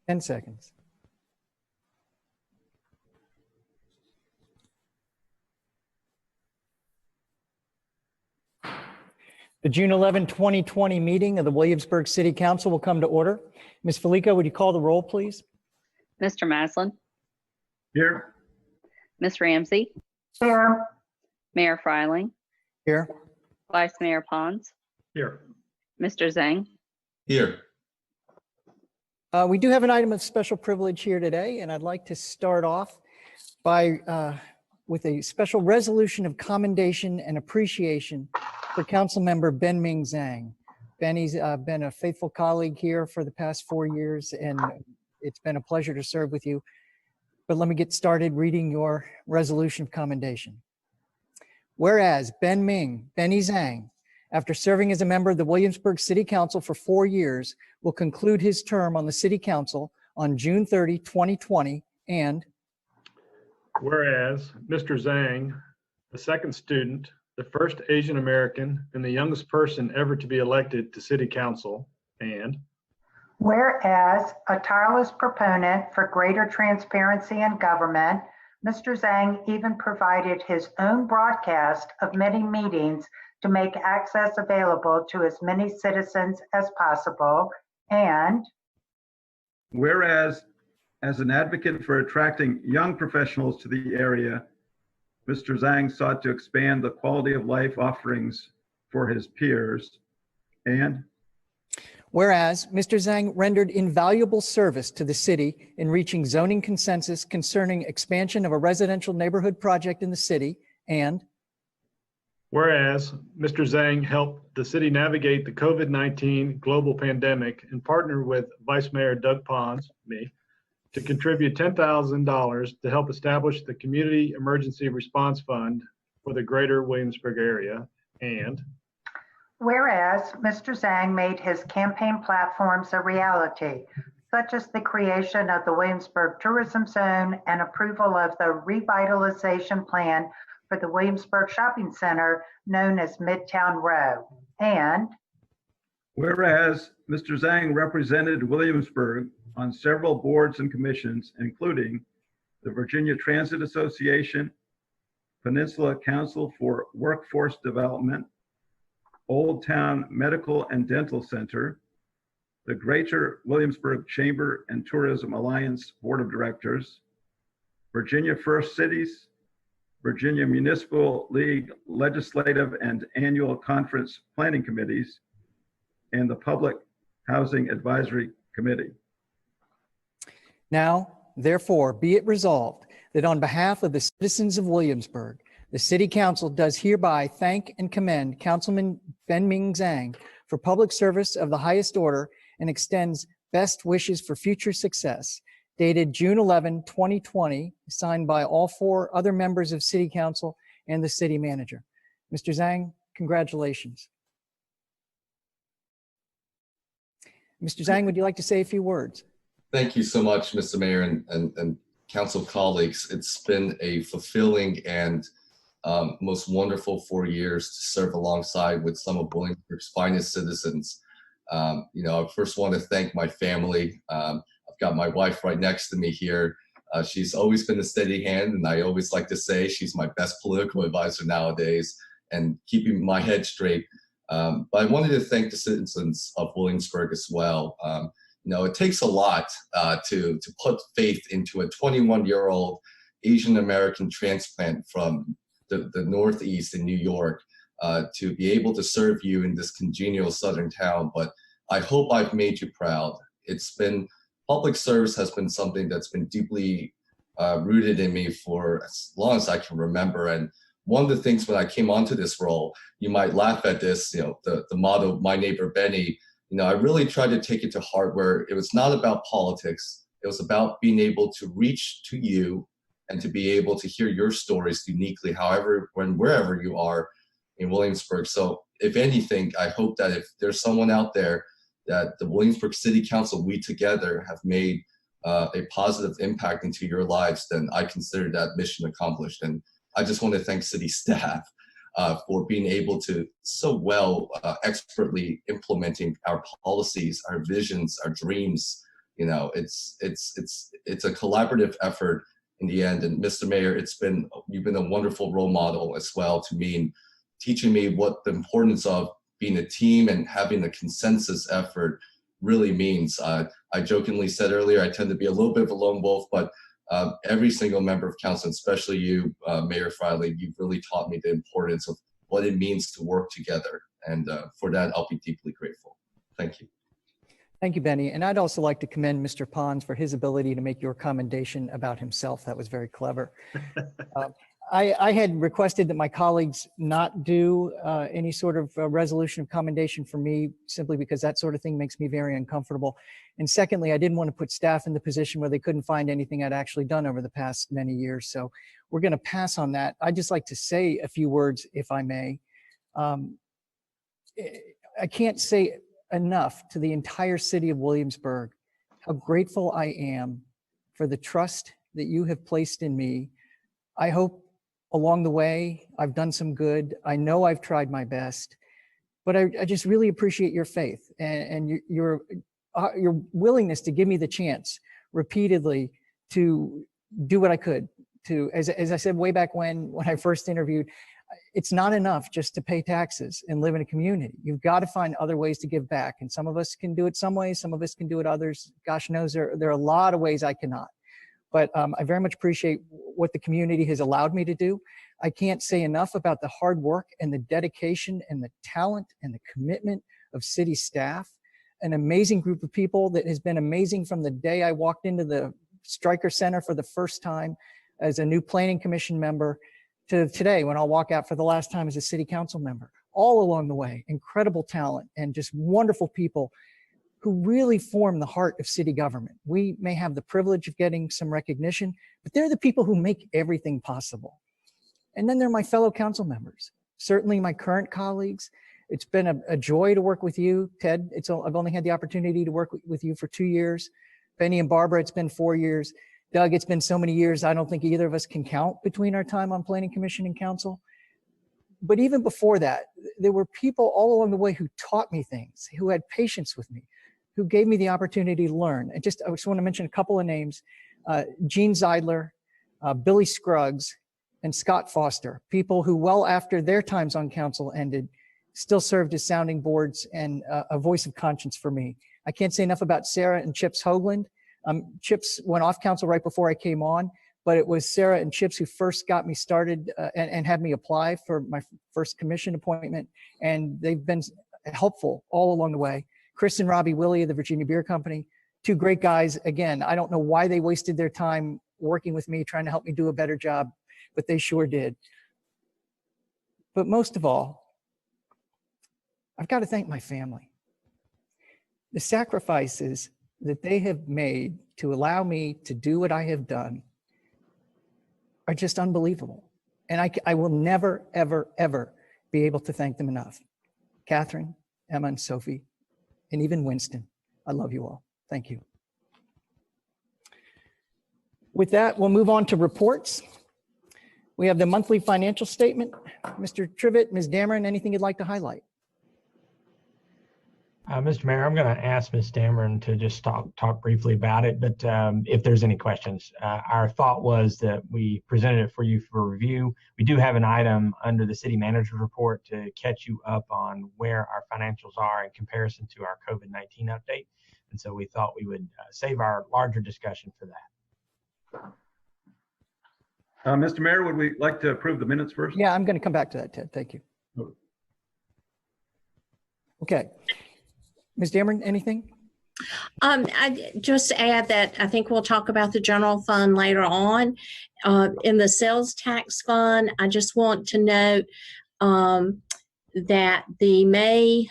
10 seconds. The June 11, 2020 meeting of the Williamsburg City Council will come to order. Ms. Felica, would you call the roll, please? Mr. Maslin? Here. Ms. Ramsey? Here. Mayor Freiling? Here. Vice Mayor Pons? Here. Mr. Zhang? Here. We do have an item of special privilege here today, and I'd like to start off with a special resolution of commendation and appreciation for Councilmember Ben-Ming Zhang. Benny's been a faithful colleague here for the past 4 years, and it's been a pleasure to serve with you. But let me get started reading your resolution of commendation. Whereas Benny Zhang, after serving as a member of the Williamsburg City Council for 4 years, will conclude his term on the City Council on June 30, 2020, and Whereas Mr. Zhang, the second student, the first Asian American, and the youngest person ever to be elected to City Council, and Whereas a tireless proponent for greater transparency in government, Mr. Zhang even provided his own broadcast of many meetings to make access available to as many citizens as possible, and Whereas, as an advocate for attracting young professionals to the area, Mr. Zhang sought to expand the quality of life offerings for his peers. And whereas Mr. Zhang rendered invaluable service to the city in reaching zoning consensus concerning expansion of a residential neighborhood project in the city, and whereas Mr. Zhang helped the city navigate the COVID-19 global pandemic and partnered with Vice Mayor Doug Pons, me, to contribute $10,000 to help establish the Community Emergency Response Fund for the greater Williamsburg area, and whereas Mr. Zhang made his campaign platforms a reality, such as the creation of the Williamsburg Tourism Zone and approval of the revitalization plan for the Williamsburg Shopping Center known as Midtown Row, and whereas Mr. Zhang represented Williamsburg on several boards and commissions, including the Virginia Transit Association, Peninsula Council for Workforce Development, Old Town Medical and Dental Center, the Greater Williamsburg Chamber and Tourism Alliance Board of Directors, Virginia First Cities, Virginia Municipal League Legislative and Annual Conference Planning Committees, and the Public Housing Advisory Committee. now, therefore, be it resolved that on behalf of the citizens of Williamsburg, the City Council does hereby thank and commend Councilman Ben-Ming Zhang for public service of the highest order and extends best wishes for future success. Dated June 11, 2020, signed by all 4 other members of City Council and the City Manager. Mr. Zhang, congratulations. Mr. Zhang, would you like to say a few words? Thank you so much, Mr. Mayor and council colleagues. It's been a fulfilling and most wonderful 4 years to serve alongside with some of Williamsburg's finest citizens. I first want to thank my family. I've got my wife right next to me here. She's always been a steady hand, and I always like to say she's my best political advisor nowadays and keeping my head straight. But I wanted to thank the citizens of Williamsburg as well. It takes a lot to put faith into a 21-year-old Asian American transplant from the Northeast in New York to be able to serve you in this congenial Southern town. But I hope I've made you proud. Public service has been something that's been deeply rooted in me for as long as I can remember. And one of the things when I came onto this role, you might laugh at this, the motto, my neighbor Benny, I really tried to take it to heart where it was not about politics. It was about being able to reach to you and to be able to hear your stories uniquely, wherever you are in Williamsburg. So if anything, I hope that if there's someone out there that the Williamsburg City Council, we together have made a positive impact into your lives, then I consider that mission accomplished. And I just want to thank city staff for being able to so well expertly implementing our policies, our visions, our dreams, You know, it's a collaborative effort in the end. And Mr. Mayor, you've been a wonderful role model as well to me, and teaching me what the importance of being a team and having a consensus effort really means. I jokingly said earlier, I tend to be a little bit of a lone wolf, but every single member of council, especially you, Mayor Freiling, you've really taught me the importance of what it means to work together. And for that, I'll be deeply grateful. Thank you. Thank you, Benny. And I'd also like to commend Mr. Pons for his ability to make your commendation about himself. That was very clever. I had requested that my colleagues not do any sort of resolution of commendation for me, simply because that sort of thing makes me very uncomfortable. And secondly, I didn't want to put staff in the position where they couldn't find anything I'd actually done over the past many years. So we're going to pass on that. I'd just like to say a few words, if I may. I can't say enough to the entire city of Williamsburg how grateful I am for the trust that you have placed in me. I hope along the way I've done some good. I know I've tried my best, but I just really appreciate your faith and your willingness to give me the chance repeatedly to do what I could to, as I said way back when I first interviewed, it's not enough just to pay taxes and live in a community. You've got to find other ways to give back. And some of us can do it some ways, some of us can do it others. Gosh knows there are a lot of ways I cannot. But I very much appreciate what the community has allowed me to do. I can't say enough about the hard work and the dedication and the talent and the commitment of city staff, an amazing group of people that has been amazing from the day I walked into the Stryker Center for the first time as a new planning commission member to today when I'll walk out for the last time as a city council member. All along the way, incredible talent and just wonderful people who really form the heart of city government. We may have the privilege of getting some recognition, but they're the people who make everything possible. And then there are my fellow council members, certainly my current colleagues. It's been a joy to work with you, Ted. I've only had the opportunity to work with you for 2 years. Benny and Barbara, it's been 4 years. Doug, it's been so many years, I don't think either of us can count between our time on planning commission and council. But even before that, there were people all along the way who taught me things, who had patience with me, who gave me the opportunity to learn. I just want to mention a couple of names, Gene Zeidler, Billy Scruggs, and Scott Foster, people who well after their times on council ended, still served as sounding boards and a voice of conscience for me. I can't say enough about Sarah and Chips Hoagland. Chips went off council right before I came on, but it was Sarah and Chips who first got me started and had me apply for my first commission appointment. And they've been helpful all along the way. Chris and Robbie Willie of the Virginia Beer Company, two great guys. Again, I don't know why they wasted their time working with me, trying to help me do a better job, but they sure did. But most of all, I've got to thank my family. The sacrifices that they have made to allow me to do what I have done are just unbelievable. And I will never, ever, ever be able to thank them enough. Catherine, Emma, and Sophie, and even Winston, I love you all. Thank you. With that, we'll move on to reports. We have the monthly financial statement. Mr. Trivett, Ms. Dameron, anything you'd like to highlight? Mr. Mayor, I'm going to ask Ms. Dameron to just talk briefly about it, but if there's any questions, our thought was that we presented it for you for review. We do have an item under the city manager's report to catch you up on where our financials are in comparison to our COVID-19 update. And so we thought we would save our larger discussion for that. Mr. Mayor, would we like to approve the minutes first? Yeah, I'm going to come back to that, Ted. Thank you. Okay. Ms. Dameron, anything? I just add that I think we'll talk about the general fund later on. In the sales tax fund, I just want to note that the May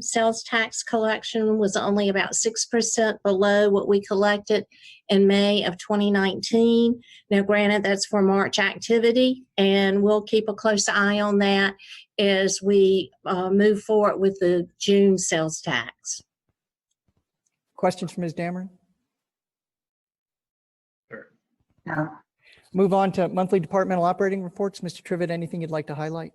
sales tax collection was only about 6% below what we collected in May of 2019. Now, granted, that's for March activity, and we'll keep a close eye on that as we move forward with the June sales tax. Questions for Ms. Dameron? Sure. No. Move on to monthly departmental operating reports. Mr. Trivett, anything you'd like to highlight?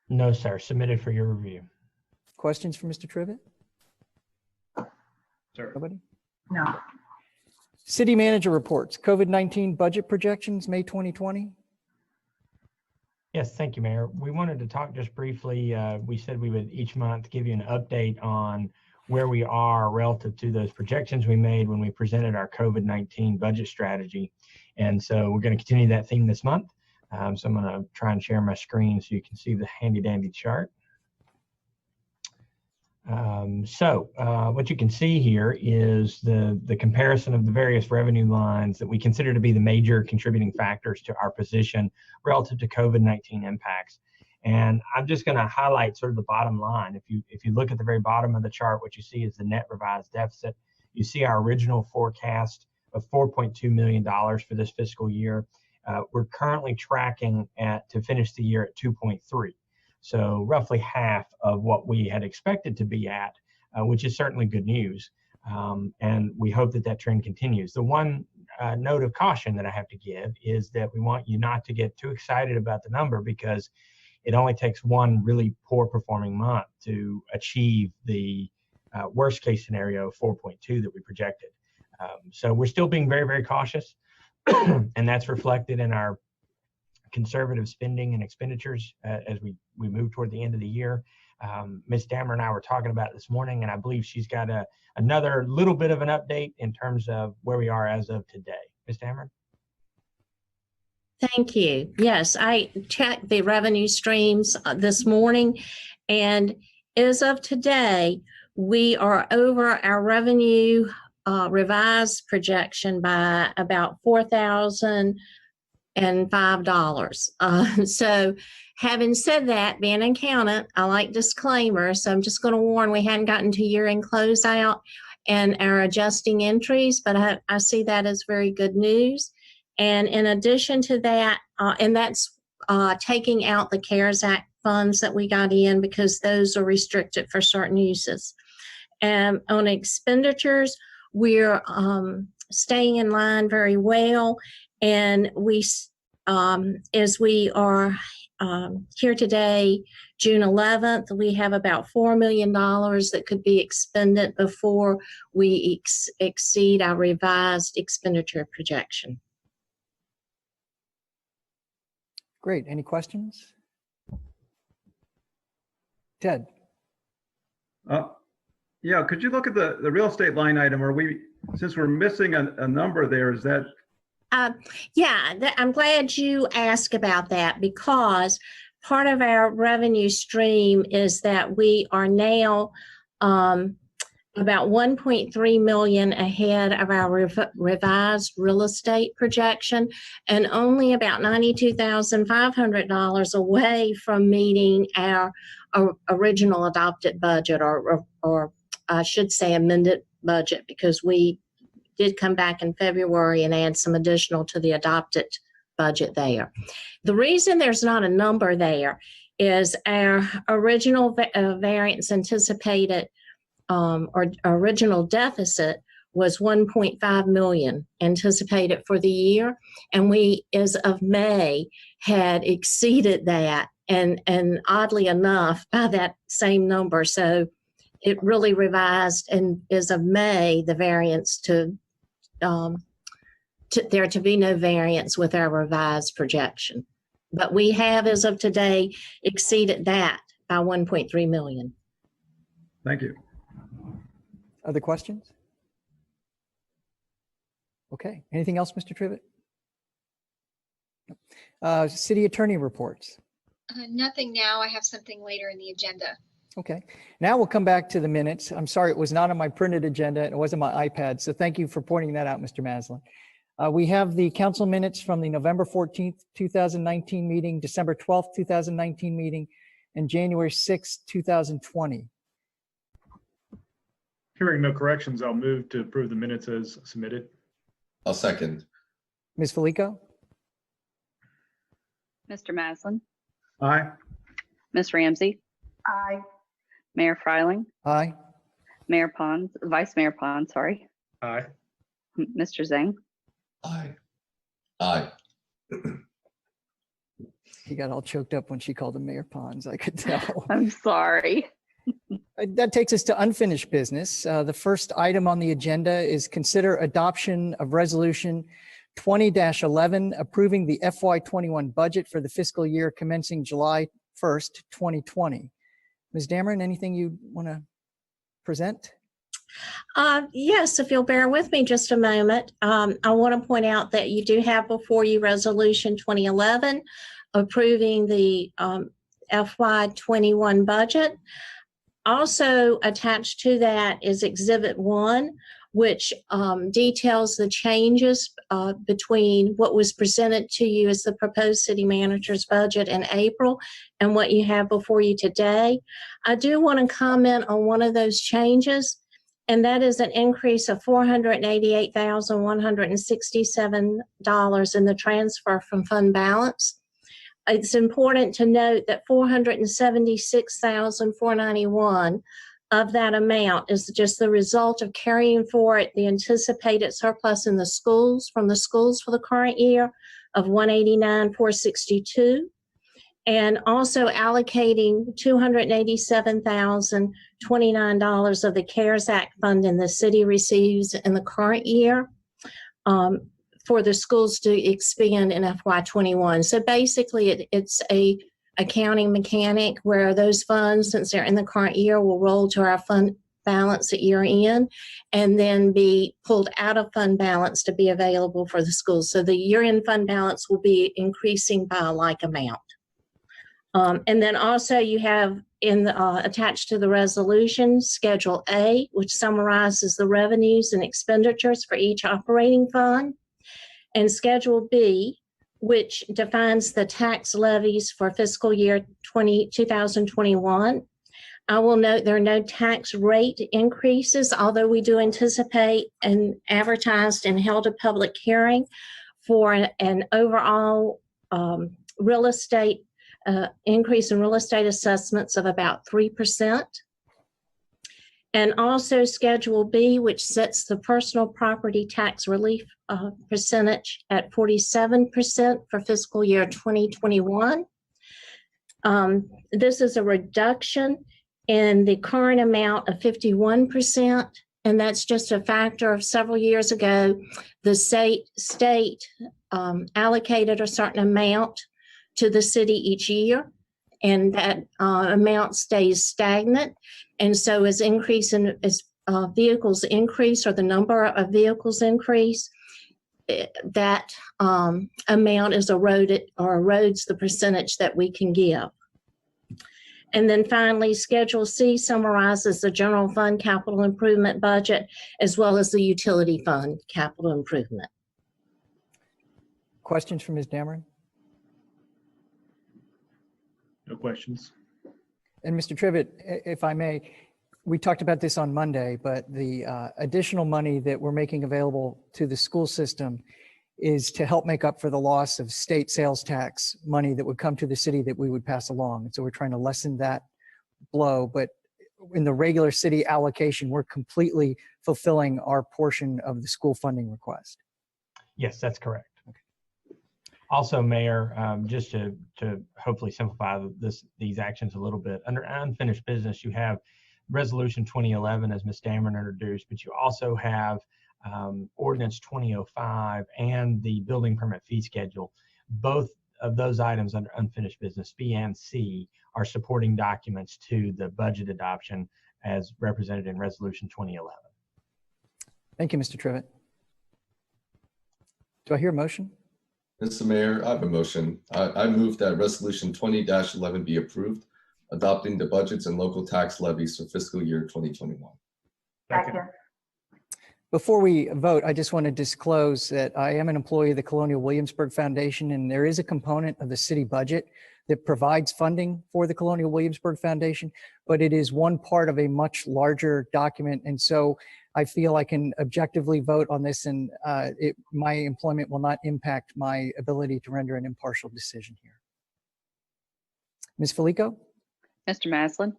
No, sir. Submitted for your review. Questions for Mr. Trivett? Sir. Nobody? No. City manager reports, COVID-19 budget projections, May 2020. Yes, thank you, Mayor. We wanted to talk just briefly. We said we would each month give you an update on where we are relative to those projections we made when we presented our COVID-19 budget strategy. And so we're going to continue that theme this month. So I'm going to try and share my screen so you can see the handy dandy chart. What you can see here is the comparison of the various revenue lines that we consider to be the major contributing factors to our position relative to COVID-19 impacts. And I'm just going to highlight sort of the bottom line. If you look at the very bottom of the chart, what you see is the net revised deficit. You see our original forecast of $4.2 million for this fiscal year. We're currently tracking to finish the year at 2.3. So roughly half of what we had expected to be at, which is certainly good news. And we hope that that trend continues. The one note of caution that I have to give is that we want you not to get too excited about the number, because it only takes one really poor performing month to achieve the worst case scenario of 4.2 that we projected. So we're still being very, very cautious. And that's reflected in our conservative spending and expenditures as we move toward the end of the year. Ms. Dameron and I were talking about it this morning, and I believe she's got another little bit of an update in terms of where we are as of today. Ms. Dameron? Thank you. Yes, I checked the revenue streams this morning, and as of today, we are over our revenue revised projection by about $4,005. So having said that, being an accountant, I like disclaimers. So I'm just going to warn, we hadn't gotten to year-end closeout and our adjusting entries, but I see that as very good news. And in addition to that, and that's taking out the CARES Act funds that we got in, because those are restricted for certain uses. And on expenditures, we're staying in line very well. And as we are here today, June 11th, we have about $4 million that could be expended before we exceed our revised expenditure projection. Great. Any questions? Ted? Yeah, could you look at the real estate line item? Since we're missing a number there, is that? I'm glad you asked about that, because part of our revenue stream is that we are now about 1.3 million ahead of our revised real estate projection, and only about $92,500 away from meeting our original adopted budget, or I should say amended budget, because we did come back in February and add some additional to the adopted budget there. The reason there's not a number there is our original variance anticipated or original deficit was 1.5 million anticipated for the year, and we, as of May, had exceeded that, and oddly enough, by that same number. So it really revised, and as of May, the variance to there to be no variance with our revised projection. But we have, as of today, exceeded that by 1.3 million. Thank you. Other questions? Okay. Anything else, Mr. Trivett? City attorney reports. Nothing now. I have something later in the agenda. Okay. Now we'll come back to the minutes. I'm sorry, it was not on my printed agenda. It wasn't my iPad. So thank you for pointing that out, Mr. Maslin. We have the council minutes from the November 14th, 2019 meeting, December 12th, 2019 meeting, and January 6th, 2020. Hearing no corrections, I'll move to approve the minutes as submitted. I'll second. Ms. Felico? Mr. Maslin, Aye. Ms. Ramsey, Aye. Mayor Freiling, Aye. Mayor Pons, Vice Mayor Pons, sorry, Aye. Mr. Zhang. Aye. Aye. He got all choked up when she called him Mayor Pons, I could tell. I'm sorry. That takes us to unfinished business. The first item on the agenda is consider adoption of resolution 20-11, approving the FY21 budget for the fiscal year commencing July 1st, 2020. Ms. Dameron, anything you want to present? Yes, if you'll bear with me just a moment. I want to point out that you do have before you Resolution 2011 approving the FY21 budget. Also attached to that is Exhibit 1, which details the changes between what was presented to you as the proposed city manager's budget in April and what you have before you today. I do want to comment on one of those changes, and that is an increase of $488,167 in the transfer from fund balance. It's important to note that $476,491 of that amount is just the result of carrying forward the anticipated surplus in the schools for the current year of $189,462, and also allocating $287,029 of the CARES Act funding the city receives in the current year for the schools to expand in FY21. So basically, it's a accounting mechanic where those funds, since they're in the current year, will roll to our fund balance at year end and then be pulled out of fund balance to be available for the schools. So the year end fund balance will be increasing by a like amount. And then also you have attached to the resolution, Schedule A, which summarizes the revenues and expenditures for each operating fund, and Schedule B, which defines the tax levies for fiscal year 2021. I will note there are no tax rate increases, although we do anticipate an advertised and held a public hearing for an overall real estate increase in real estate assessments of about 3%. And also Schedule B, which sets the personal property tax relief percentage at 47% for fiscal year 2021. This is a reduction in the current amount of 51%, and that's just a factor of several years ago. The state allocated a certain amount to the city each year, and that amount stays stagnant. And so as vehicles increase or the number of vehicles increase, that amount is eroded or erodes the percentage that we can give. And then finally, Schedule C summarizes the general fund capital improvement budget as well as the utility fund capital improvement. Questions for Ms. Dameron? No questions. And Mr. Trivett, if I may, we talked about this on Monday, but the additional money that we're making available to the school system is to help make up for the loss of state sales tax money that would come to the city that we would pass along. And so we're trying to lessen that blow, but in the regular city allocation, we're completely fulfilling our portion of the school funding request. Yes, that's correct. Also, Mayor, just to hopefully simplify these actions a little bit, under unfinished business, you have Resolution 2011 as Ms. Dameron introduced, but you also have Ordinance 2005 and the building permit fee schedule. Both of those items under unfinished business, B and C, are supporting documents to the budget adoption as represented in Resolution 2011. Thank you, Mr. Trivett. Do I hear a motion? Mr. Mayor, I have a motion. I move that Resolution 20-11 be approved, adopting the budgets and local tax levies for fiscal year 2021. Second. Before we vote, I just want to disclose that I am an employee of the Colonial Williamsburg Foundation, and there is a component of the city budget that provides funding for the Colonial Williamsburg Foundation, but it is one part of a much larger document. And so I feel I can objectively vote on this, and my employment will not impact my ability to render an impartial decision here. Ms. Felico? Mr. Maslin,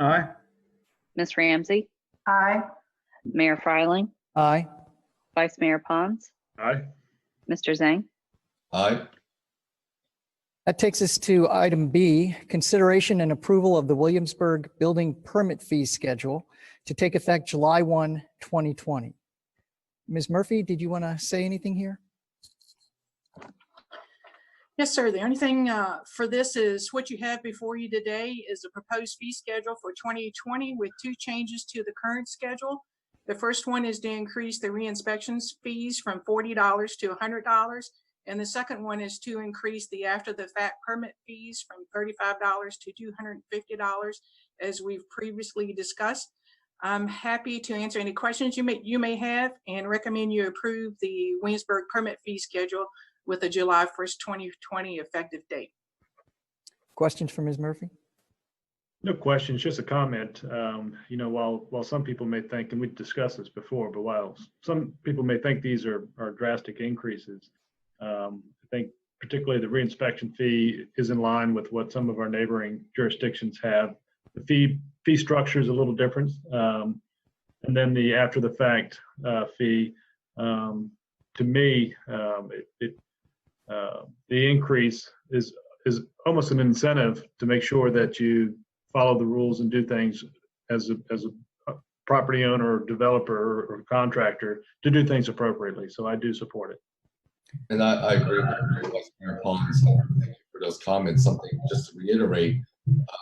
Aye. Ms. Ramsey, Aye. Mayor Freiling, Aye. Vice Mayor Pons, Aye. Mr. Zhang. Aye. That takes us to item B, consideration and approval of the Williamsburg building permit fee schedule to take effect July 1, 2020. Ms. Murphy, did you want to say anything here? Yes, sir. The only thing for this is what you have before you today is a proposed fee schedule for 2020 with 2 changes to the current schedule. The first one is to increase the reinspections fees from $40 to $100. And the second one is to increase the after the fact permit fees from $35 to $250, as we've previously discussed. I'm happy to answer any questions you may have and recommend you approve the Williamsburg permit fee schedule with a July 1st, 2020 effective date. Questions for Ms. Murphy? No questions, just a comment. While some people may think, and we've discussed this before, but while some people may think these are drastic increases, I think particularly the reinspection fee is in line with what some of our neighboring jurisdictions have. The fee structure is a little different. And then the after the fact fee, to me, the increase is almost an incentive to make sure that you follow the rules and do things as a property owner, or developer, or contractor to do things appropriately. So I do support it. And I agree with Vice Mayor Pons. Thank you for those comments. Something just to reiterate,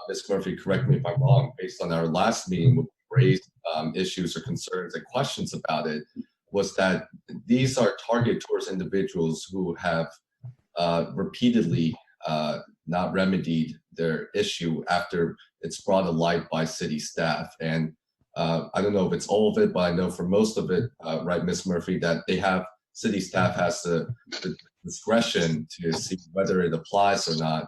Ms. Murphy, correct me if I'm wrong, based on our last meeting, we raised issues or concerns and questions about it, was that these are targeted towards individuals who have repeatedly not remedied their issue after it's brought to light by city staff. And I don't know if it's all of it, but I know for most of it, right, Ms. Murphy, that city staff has the discretion to see whether it applies or not.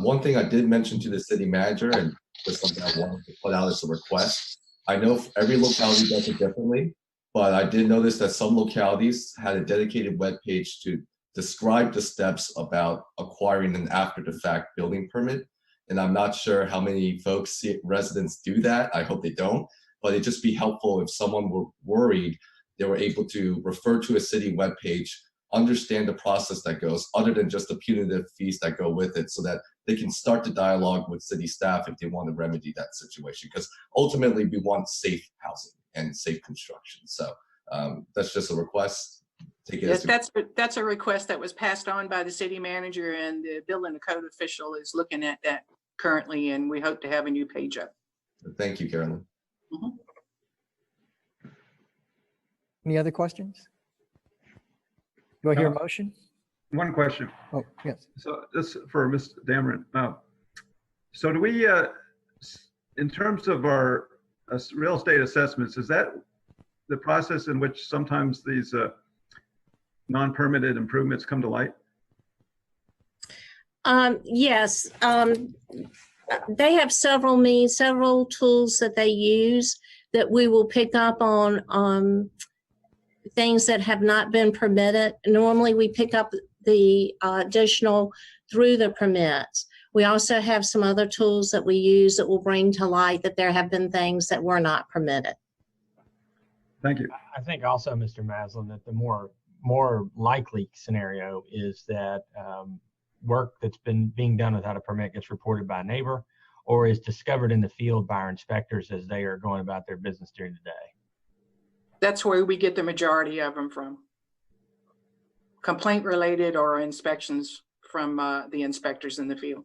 One thing I did mention to the city manager, and just something I wanted to put out as a request, I know every locality does it differently, but I did notice that some localities had a dedicated webpage to describe the steps about acquiring an after-the-fact building permit. And I'm not sure how many residents do that. I hope they don't, but it'd just be helpful if someone were worried, they were able to refer to a city webpage, understand the process that goes, other than just the punitive fees that go with it, so that they can start the dialogue with city staff if they want to remedy that situation. Because ultimately, we want safe housing and safe construction. So that's just a request. Take it. Yes, that's a request that was passed on by the city manager, and the building and code official is looking at that currently, and we hope to have a new page up. Thank you, Carolyn. Mm-hmm. Any other questions? Do I hear a motion? One question. Oh, yes. So this for Ms. Dameron. So do we, in terms of our real estate assessments, is that the process in which sometimes these non-permitted improvements come to light? Yes. They have several tools that they use that we will pick up on things that have not been permitted. Normally, we pick up the additional through the permits. We also have some other tools that we use that will bring to light that there have been things that were not permitted. Thank you. I think also, Mr. Maslin, that the more likely scenario is that work that's been being done without a permit gets reported by a neighbor or is discovered in the field by our inspectors as they are going about their business during the day. That's where we get the majority of them from. Complaint related or inspections from the inspectors in the field.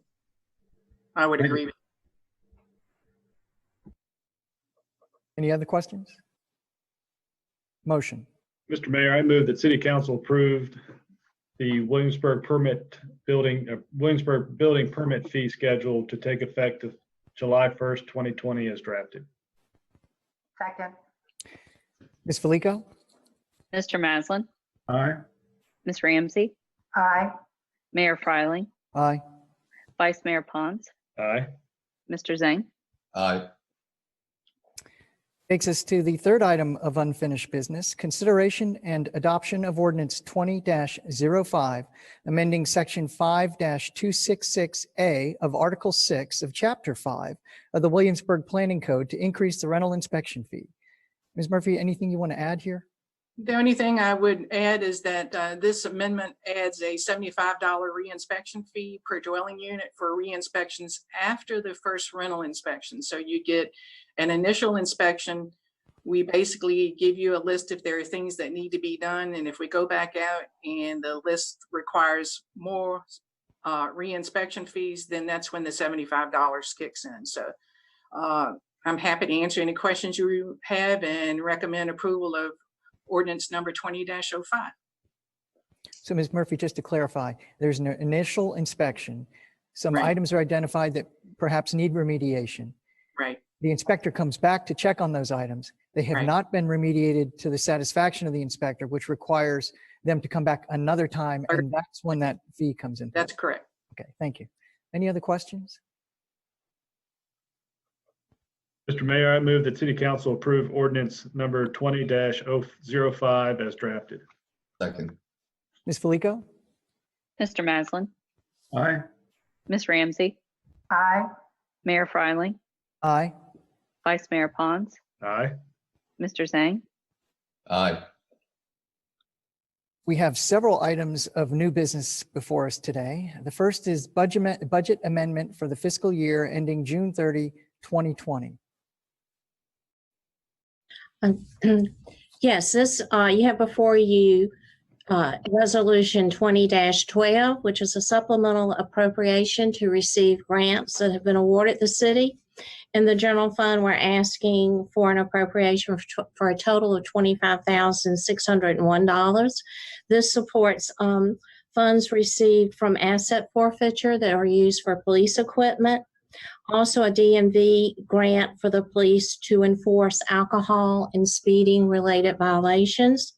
I would agree. Any other questions? Motion. Mr. Mayor, I move that City Council approved the Williamsburg building permit fee schedule to take effect July 1st, 2020 as drafted. Second. Ms. Felico? Mr. Maslin, Aye. Ms. Ramsey, Aye. Mayor Freiling, Aye. Vice Mayor Pons, Aye. Mr. Zhang. Aye. Takes us to the third item of unfinished business, consideration and adoption of Ordinance 20-05, amending Section 5-266A of Article 6 of Chapter 5 of the Williamsburg Planning Code to increase the rental inspection fee. Ms. Murphy, anything you want to add here? The only thing I would add is that this amendment adds a $75 reinspection fee per dwelling unit for reinspections after the first rental inspection. So you get an initial inspection. We basically give you a list if there are things that need to be done. And if we go back out and the list requires more reinspection fees, then that's when the $75 kicks in. So I'm happy to answer any questions you have and recommend approval of ordinance number 20-05. So Ms. Murphy, just to clarify, there's an initial inspection. Some Right. items are identified that perhaps need remediation. Right. The inspector comes back to check on those items. They have Right. not been remediated to the satisfaction of the inspector, which requires them to come back another time, and that's when that fee comes in. That's correct. Okay, thank you. Any other questions? Mr. Mayor, I move that City Council approve ordinance number 20-005 as drafted. Second. Ms. Felico? Mr. Maslin, Aye. Ms. Ramsey, Aye. Mayor Fryling, Aye. Vice Mayor Pons, Aye. Mr. Zhang, Aye. We have several items of new business before us today. The first is budget amendment for the fiscal year ending June 30, 2020. Yes, this, you have before you Resolution 20-12, which is a supplemental appropriation to receive grants that have been awarded the city. In the general fund, we're asking for an appropriation for a total of $25,601. This supports funds received from asset forfeiture that are used for police equipment. Also, a DMV grant for the police to enforce alcohol and speeding related violations.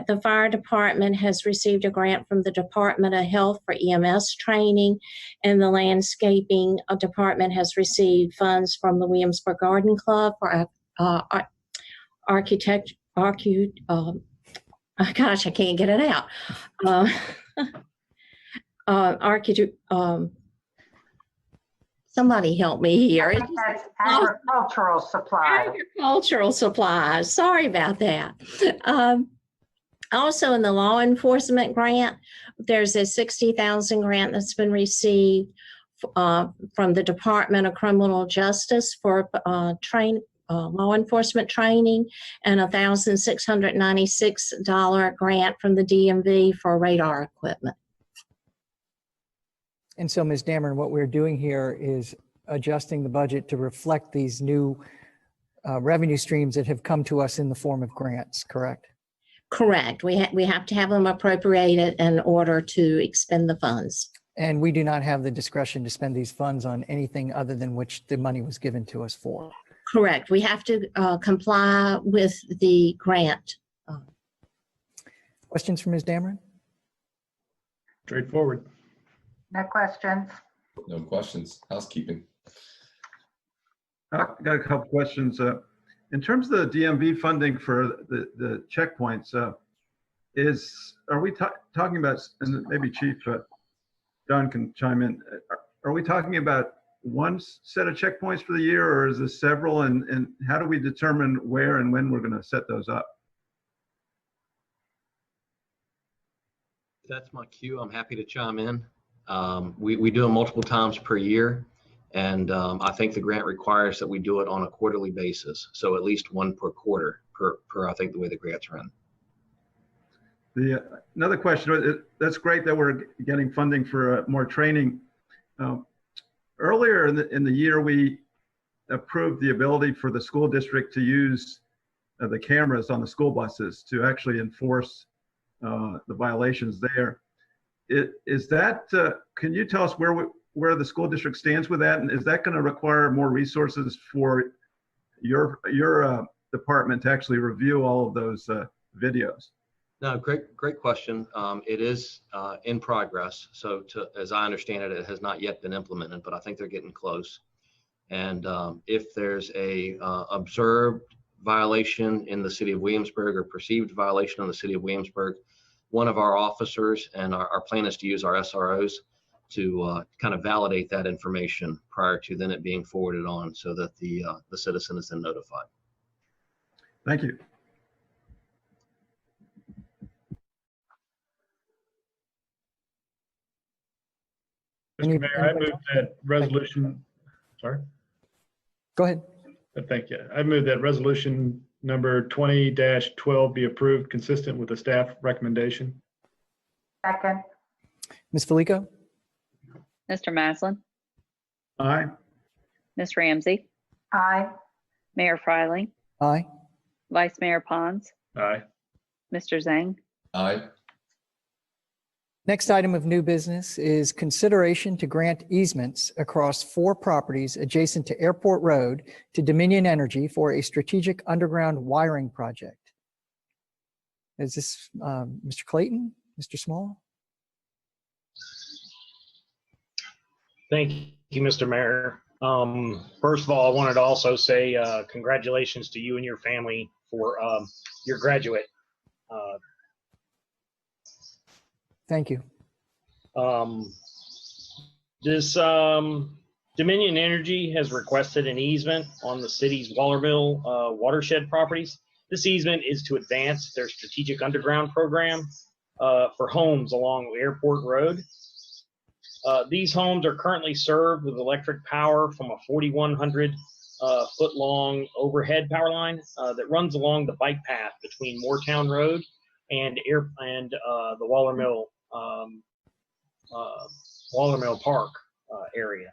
The fire department has received a grant from the Department of Health for EMS training, and the landscaping department has received funds from the Williamsburg Garden Club for gosh, I can't get it out. Somebody help me here. I think that's agricultural supplies. Agricultural supplies. Sorry about that. Also, in the law enforcement grant, there's a $60,000 grant that's been received from the Department of Criminal Justice for law enforcement training, and a $1,696 grant from the DMV for radar equipment. And so, Ms. Dameron, what we're doing here is adjusting the budget to reflect these new revenue streams that have come to us in the form of grants, correct? Correct. We have to have them appropriated in order to expend the funds. And we do not have the discretion to spend these funds on anything other than which the money was given to us for. Correct. We have to comply with the grant. Questions for Ms. Dameron? Straightforward. No questions. No questions. Housekeeping. I've got a couple questions. In terms of the DMV funding for the checkpoints, are we talking about, and maybe Chief John can chime in, are we talking about one set of checkpoints for the year, or is this several, and how do we determine where and when we're going to set those up? That's my cue. I'm happy to chime in. We do them multiple times per year, and I think the grant requires that we do it on a quarterly basis. So at least one per quarter per I think the way the grants run. Another question, that's great that we're getting funding for more training. Earlier in the year, we approved the ability for the school district to use the cameras on the school buses to actually enforce the violations there. Is that, can you tell us where the school district stands with that? And is that going to require more resources for your department to actually review all of those videos? No, great question. It is in progress. So as I understand it, it has not yet been implemented, but I think they're getting close. And if there's a observed violation in the city of Williamsburg or perceived violation in the city of Williamsburg, one of our officers, and our plan is to use our SROs to kind of validate that information prior to then it being forwarded on so that the citizen is then notified. Thank you. Any- Mr. Mayor, I anybody move else? that resolution, sorry, Go ahead. thank you. I move that resolution number 20-12 be approved consistent with the staff recommendation. Second. Ms. Felico? Mr. Maslin, Aye. Ms. Ramsey, Aye. Mayor Fryling, Aye. Vice Mayor Pons, Aye. Mr. Zhang, Aye. Next item of new business is consideration to grant easements across 4 properties adjacent to Airport Road to Dominion Energy for a strategic underground wiring project. Is this Mr. Clayton, Mr. Small? Thank you, Mr. Mayor. First of all, I wanted to also say congratulations to you and your family for your graduate. Thank you. This Dominion Energy has requested an easement on the city's Wallerville watershed properties. This easement is to advance their strategic underground program for homes along Airport Road. These homes are currently served with electric power from a 4,100 foot long overhead power line that runs along the bike path between Moortown Road and the Wallermill Park area.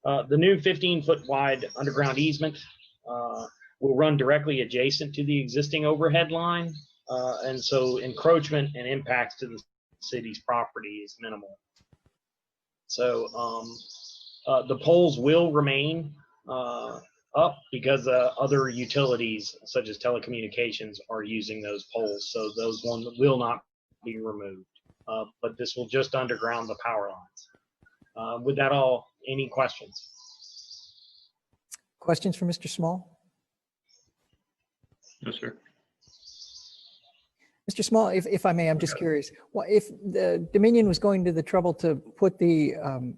The new 15-foot wide underground easement will run directly adjacent to the existing overhead line, and so encroachment and impacts to the city's property is minimal. So the poles will remain up because other utilities such as telecommunications are using those poles. So those ones will not be removed, but this will just underground the power lines. With that all, any questions? Questions for Mr. Small? No, sir. Mr. Small, if I may, I'm just curious. Well, if the Dominion was going to the trouble to put the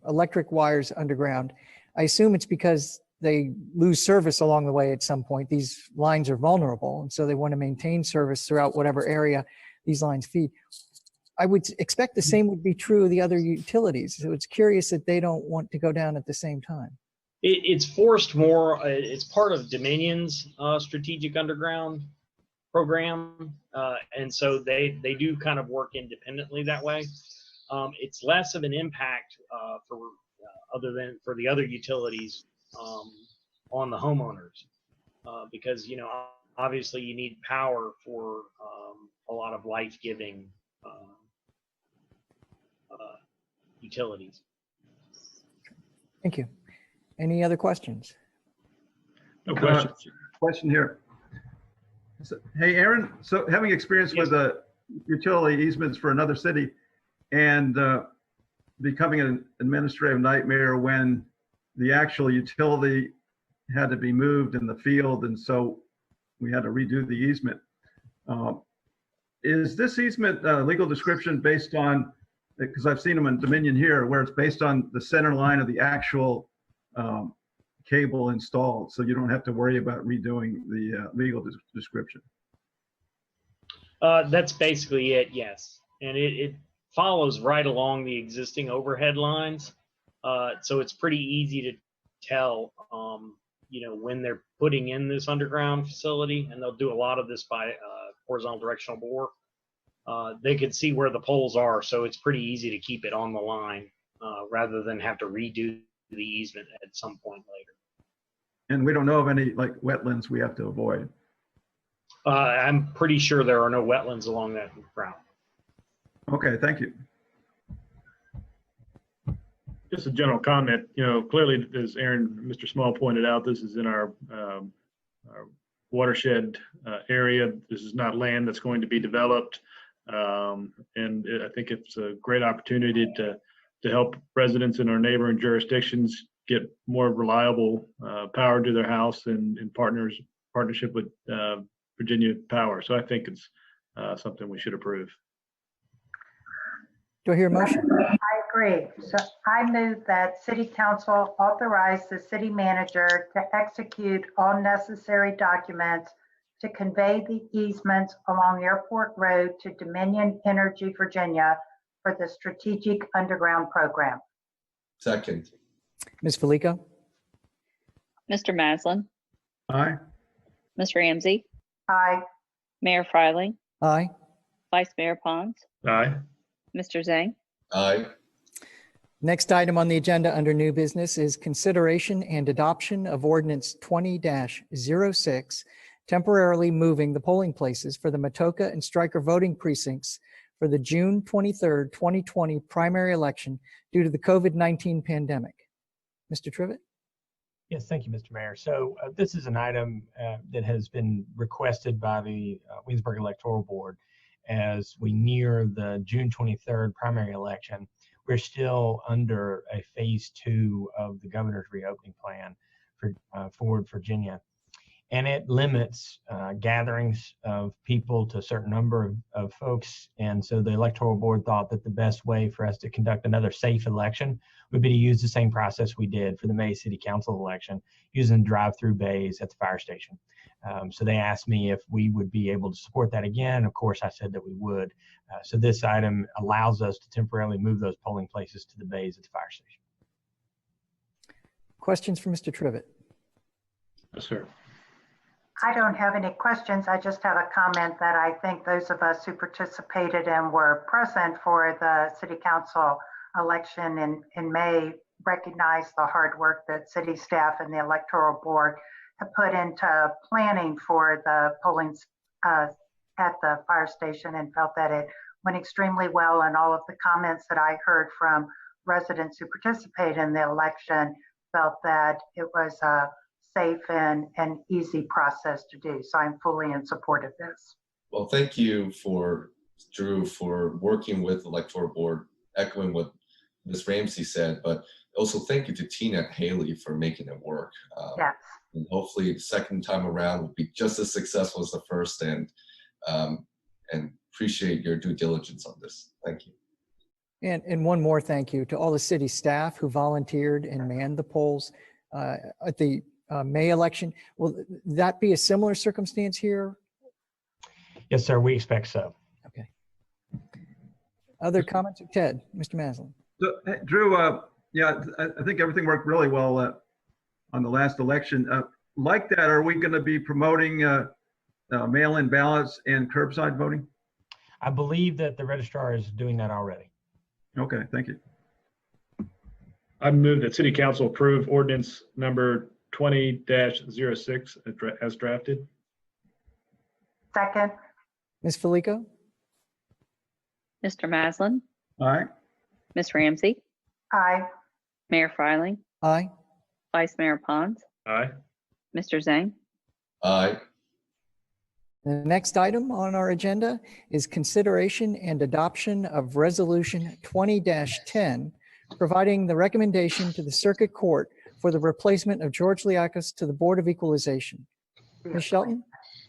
electric wires underground, I assume it's because they lose service along the way at some point. These lines are vulnerable, and so they want to maintain service throughout whatever area these lines feed. I would expect the same would be true of the other utilities. So it's curious that they don't want to go down at the same time. It's forced more. It's part of Dominion's strategic underground program, and so they do kind of work independently that way. It's less of an impact other than for the other utilities on the homeowners, because obviously you need power for a lot of life-giving utilities. Thank you. Any other questions? No questions. Question here. So, hey, Aaron, so having experience with utility easements for another city and becoming an administrative nightmare when the actual utility had to be moved in the field, and so we had to redo the easement. Is this easement legal description based on, because I've seen them in Dominion here, where it's based on the center line of the actual cable installed, so you don't have to worry about redoing the legal description? That's basically it, yes. And it follows right along the existing overhead lines. So it's pretty easy to tell, when they're putting in this underground facility, and they'll do a lot of this by horizontal directional bore. They can see where the poles are, so it's pretty easy to keep it on the line rather than have to redo the easement at some point later. And we don't know of any wetlands we have to avoid. I'm pretty sure there are no wetlands along that route. Okay, thank you. Just a general comment, clearly, as Mr. Small pointed out, this is in our watershed area. This is not land that's going to be developed. And I think it's a great opportunity to help residents in our neighboring jurisdictions get more reliable power to their house in partnership with Virginia Power. So I think it's something we should approve. Do I hear a motion? I agree. So I move that City Council authorize the city manager to execute all necessary documents to convey the easements along Airport Road to Dominion Energy, Virginia for the strategic underground program. Second. Ms. Felico? Mr. Maslin, Aye. Ms. Ramsey, Aye. Mayor Fryling, Aye. Vice Mayor Pons, Aye. Mr. Zhang, Aye. Next item on the agenda under new business is consideration and adoption of ordinance 20-06, temporarily moving the polling places for the Matoka and Stryker voting precincts for the June 23rd, 2020 primary election due to the COVID-19 pandemic. Mr. Trivett? Yes, thank you, Mr. Mayor. So this is an item that has been requested by the Williamsburg Electoral Board as we near the June 23rd primary election. We're still under a phase 2 of the governor's reopening plan for Forward Virginia. And it limits gatherings of people to a certain number of folks. And so the electoral board thought that the best way for us to conduct another safe election would be to use the same process we did for the May City Council election, using drive-through bays at the fire station. So they asked me if we would be able to support that again. Of course, I said that we would. So this item allows us to temporarily move those polling places to the bays at the fire station. Questions for Mr. Trivett? Yes, sir. I don't have any questions. I just have a comment that I think those of us who participated and were present for the city council election in May recognize the hard work that city staff and the electoral board have put into planning for the polling at the fire station, and felt that it went extremely well. And all of the comments that I heard from residents who participated in the election felt that it was a safe and easy process to do. So I'm fully in support of this. Well, thank you for Drew for working with the electoral board, echoing what Ms. Ramsey said, but also thank you to Tina and Haley for making it work. Yes. And hopefully the second time around will be just as successful as the first, and appreciate your due diligence on this. Thank you. And one more thank you to all the city staff who volunteered and manned the polls at the May election. Will that be a similar circumstance here? Yes, sir, we expect so. Okay. Other comments of Ted? Mr. Maslin? So, hey, Drew, yeah, I think everything worked really well on the last election. Like that, are we going to be promoting mail-in ballots and curbside voting? I believe that the registrar is doing that already. Okay, thank you. I move that City Council approve ordinance number 20-06 as drafted. Second. Ms. Felico? Mr. Maslin, Aye. Ms. Ramsey, Aye. Mayor Fryling, Aye. Vice Mayor Pons, Aye. Mr. Zhang, Aye. The next item on our agenda is consideration and adoption of Resolution 20-10, providing the recommendation to the Circuit Court for the replacement of George Liakis to the Board of Equalization. Ms. Shelton?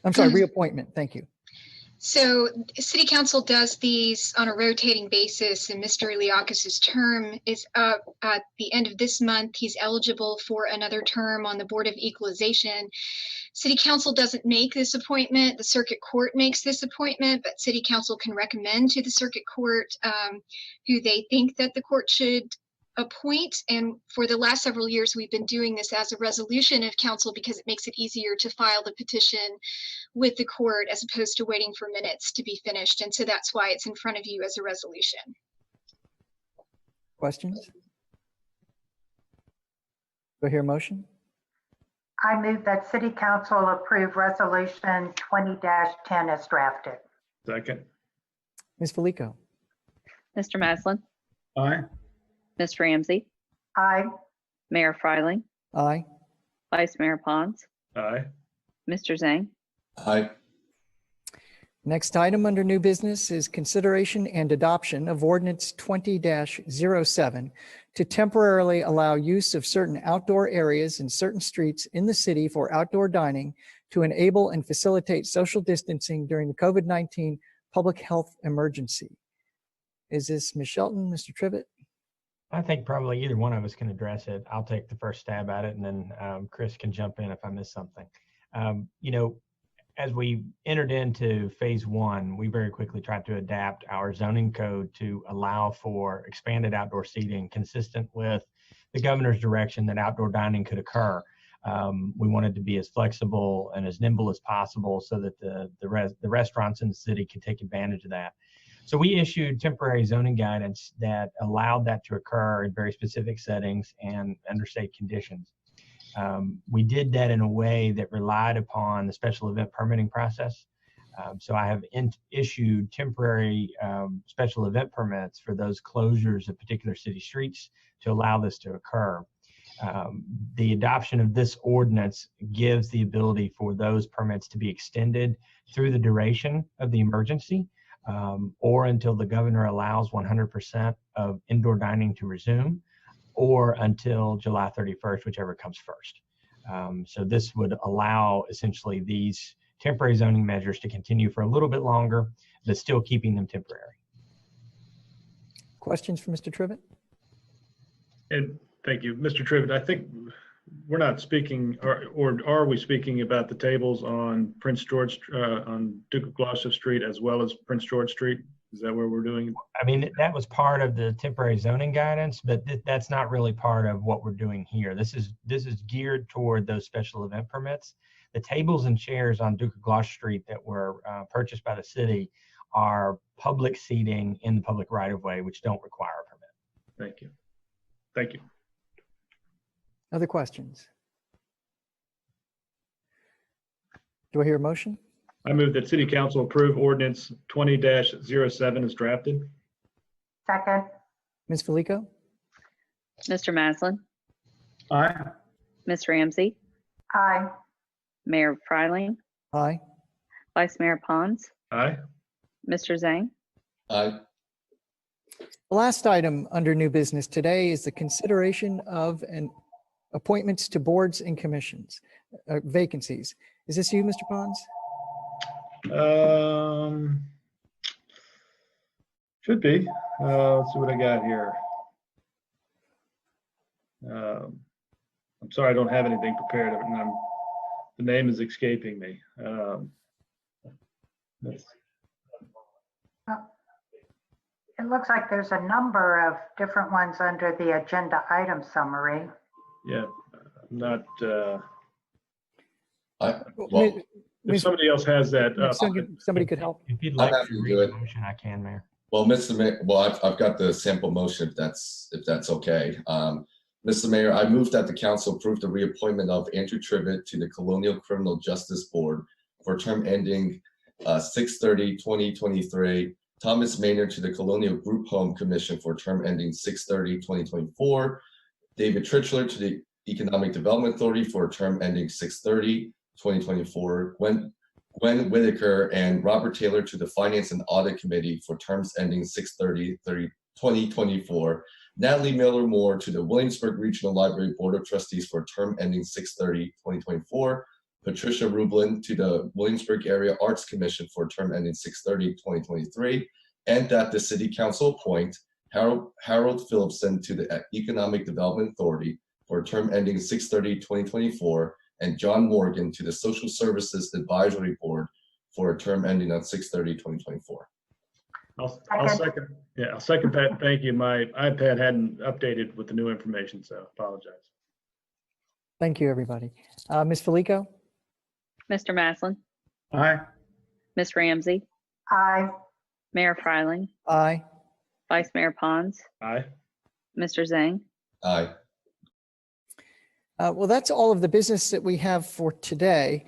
I'm sorry, reappointment. Thank you. So City Council does these on a rotating basis, and Mr. Liakis's term is up at the end of this month. He's eligible for another term on the Board of Equalization. City Council doesn't make this appointment. The Circuit Court makes this appointment, but City Council can recommend to the Circuit Court who they think that the court should appoint. And for the last several years, we've been doing this as a resolution of council because it makes it easier to file the petition with the court as opposed to waiting for minutes to be finished. And so that's why it's in front of you as a resolution. Questions? Do I hear a motion? I move that City Council approve Resolution 20-10 as drafted. Second. Ms. Felico? Mr. Maslin, Aye. Ms. Ramsey, Aye. Mayor Fryling, Aye. Vice Mayor Pons, Aye. Mr. Zhang, Aye. Next item under new business is consideration and adoption of ordinance 20-07 to temporarily allow use of certain outdoor areas in certain streets in the city for outdoor dining to enable and facilitate social distancing during the COVID-19 public health emergency. Is this Ms. Shelton, Mr. Trivett? I think probably either one of us can address it. I'll take the first stab at it, and then Chris can jump in if I miss something. You know, as we entered into phase 1, we very quickly tried to adapt our zoning code to allow for expanded outdoor seating consistent with the governor's direction that outdoor dining could occur. We wanted to be as flexible and as nimble as possible so that the restaurants in the city could take advantage of that. So we issued temporary zoning guidance that allowed that to occur in very specific settings and under state conditions. We did that in a way that relied upon the special event permitting process. So I have issued temporary special event permits for those closures of particular city streets to allow this to occur. The adoption of this ordinance gives the ability for those permits to be extended through the duration of the emergency or until the governor allows 100% of indoor dining to resume, or until July 31st, whichever comes first. So this would allow essentially these temporary zoning measures to continue for a little bit longer, but still keeping them temporary. Questions for Mr. Trivett? And thank you, Mr. Trivett. I think we're not speaking, or are we speaking about the tables on Prince George, on Duke of Gloucester Street, as well as Prince George Street? Is that where we're doing? I mean, that was part of the temporary zoning guidance, but that's not really part of what we're doing here. This is geared toward those special event permits. The tables and chairs on Duke of Gloucester Street that were purchased by the city are public seating in the public right-of-way, which don't require a permit. Thank you. Thank you. Other questions? Do I hear a motion? I move that City Council approve ordinance 20-07 as drafted. Second. Ms. Felico? Mr. Maslin, Aye. Ms. Ramsey, Aye. Mayor Fryling, Aye. Vice Mayor Pons, Aye. Mr. Zhang. Aye. The last item under new business today is the consideration of appointments to boards and commissions, vacancies. Is this you, Mr. Pons? Should be. Let's see what I got here. I'm sorry, I don't have anything prepared, and the name is escaping me. It looks like there's a number of different ones under the agenda item summary. Yeah, I'm not. Well, If somebody else has that, Somebody could help. If you'd like happy to to read do the it. motion, I can, Mayor. Well, Mr. Mayor, I've got the sample motion if that's okay. Mr. Mayor, I move that the council approve the reappointment of Andrew Trivett to the Colonial Criminal Justice Board for a term ending 6/30/2023. Thomas Maynard to the Colonial Group Home Commission for a term ending 6/30/2024. David Tritchler to the Economic Development Authority for a term ending 6/30/2024. Gwen Whitaker and Robert Taylor to the Finance and Audit Committee for terms ending 6/30/2024. Natalie Miller-Moore to the Williamsburg Regional Library Board of Trustees for a term ending 6/30/2024. Patricia Rublin to the Williamsburg Area Arts Commission for a term ending 6/30/2023. And that the City Council appoint Harold Phillipson to the Economic Development Authority for a term ending 6/30/2024. And John Morgan to the Social Services Advisory Board for a term ending on 6/30/2024. I'll second. Yeah, I'll second that. Thank you. My iPad hadn't updated with the new information, so apologize. Thank you, everybody. Ms. Felico? Mr. Maslin, Aye. Ms. Ramsey, Aye. Mayor Fryling, Aye. Vice Mayor Pons, Aye. Mr. Zhang. Aye. Well, that's all of the business that we have for today.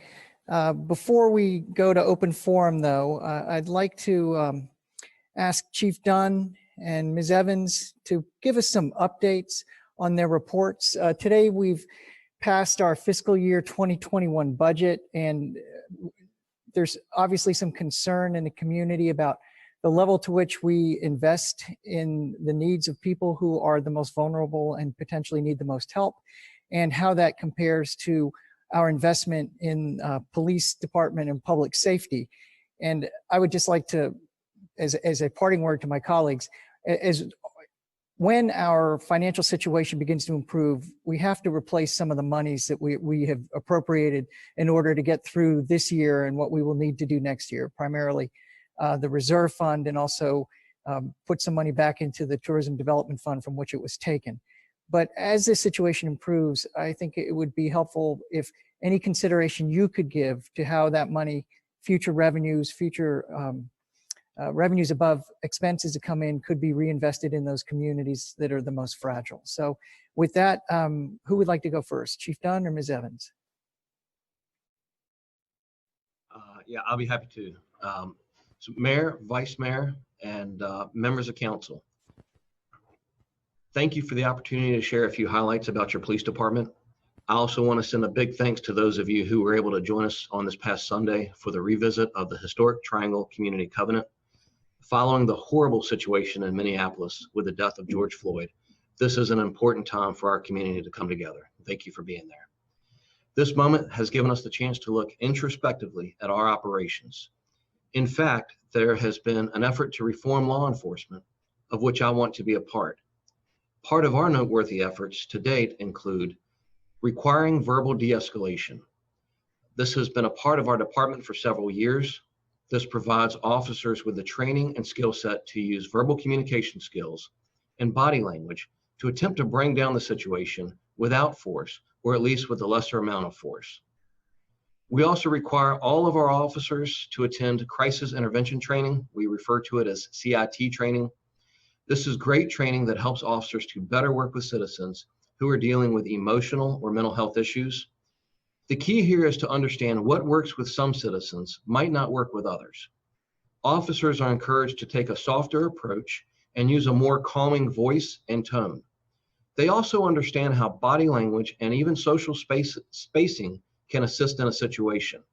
Before we go to open forum, though, I'd like to ask Chief Dunn and Ms. Evans to give us some updates on their reports. Today, we've passed our fiscal year 2021 budget, and there's obviously some concern in the community about the level to which we invest in the needs of people who are the most vulnerable and potentially need the most help, and how that compares to our investment in police department and public safety. And I would just like to, as a parting word to my colleagues, when our financial situation begins to improve, we have to replace some of the monies that we have appropriated in order to get through this year and what we will need to do next year, primarily the reserve fund, and also put some money back into the tourism development fund from which it was taken. But as this situation improves, I think it would be helpful if any consideration you could give to how that money, future revenues, revenues above expenses to come in could be reinvested in those communities that are the most fragile. So with that, who would like to go first? Chief Dunn or Ms. Evans? Yeah, I'll be happy to. So Mayor, Vice Mayor, and members of council, thank you for the opportunity to share a few highlights about your police department. I also want to send a big thanks to those of you who were able to join us on this past Sunday for the revisit of the historic Triangle Community Covenant. Following the horrible situation in Minneapolis with the death of George Floyd, this is an important time for our community to come together. Thank you for being there. This moment has given us the chance to look introspectively at our operations. In fact, there has been an effort to reform law enforcement, of which I want to be a part. Part of our noteworthy efforts to date include requiring verbal de-escalation. This has been a part of our department for several years. This provides officers with the training and skill set to use verbal communication skills and body language to attempt to bring down the situation without force, or at least with a lesser amount of force. We also require all of our officers to attend crisis intervention training. We refer to it as CIT training. This is great training that helps officers to better work with citizens who are dealing with emotional or mental health issues. The key here is to understand what works with some citizens might not work with others. Officers are encouraged to take a softer approach and use a more calming voice and tone. They also understand how body language and even social spacing can assist in a situation.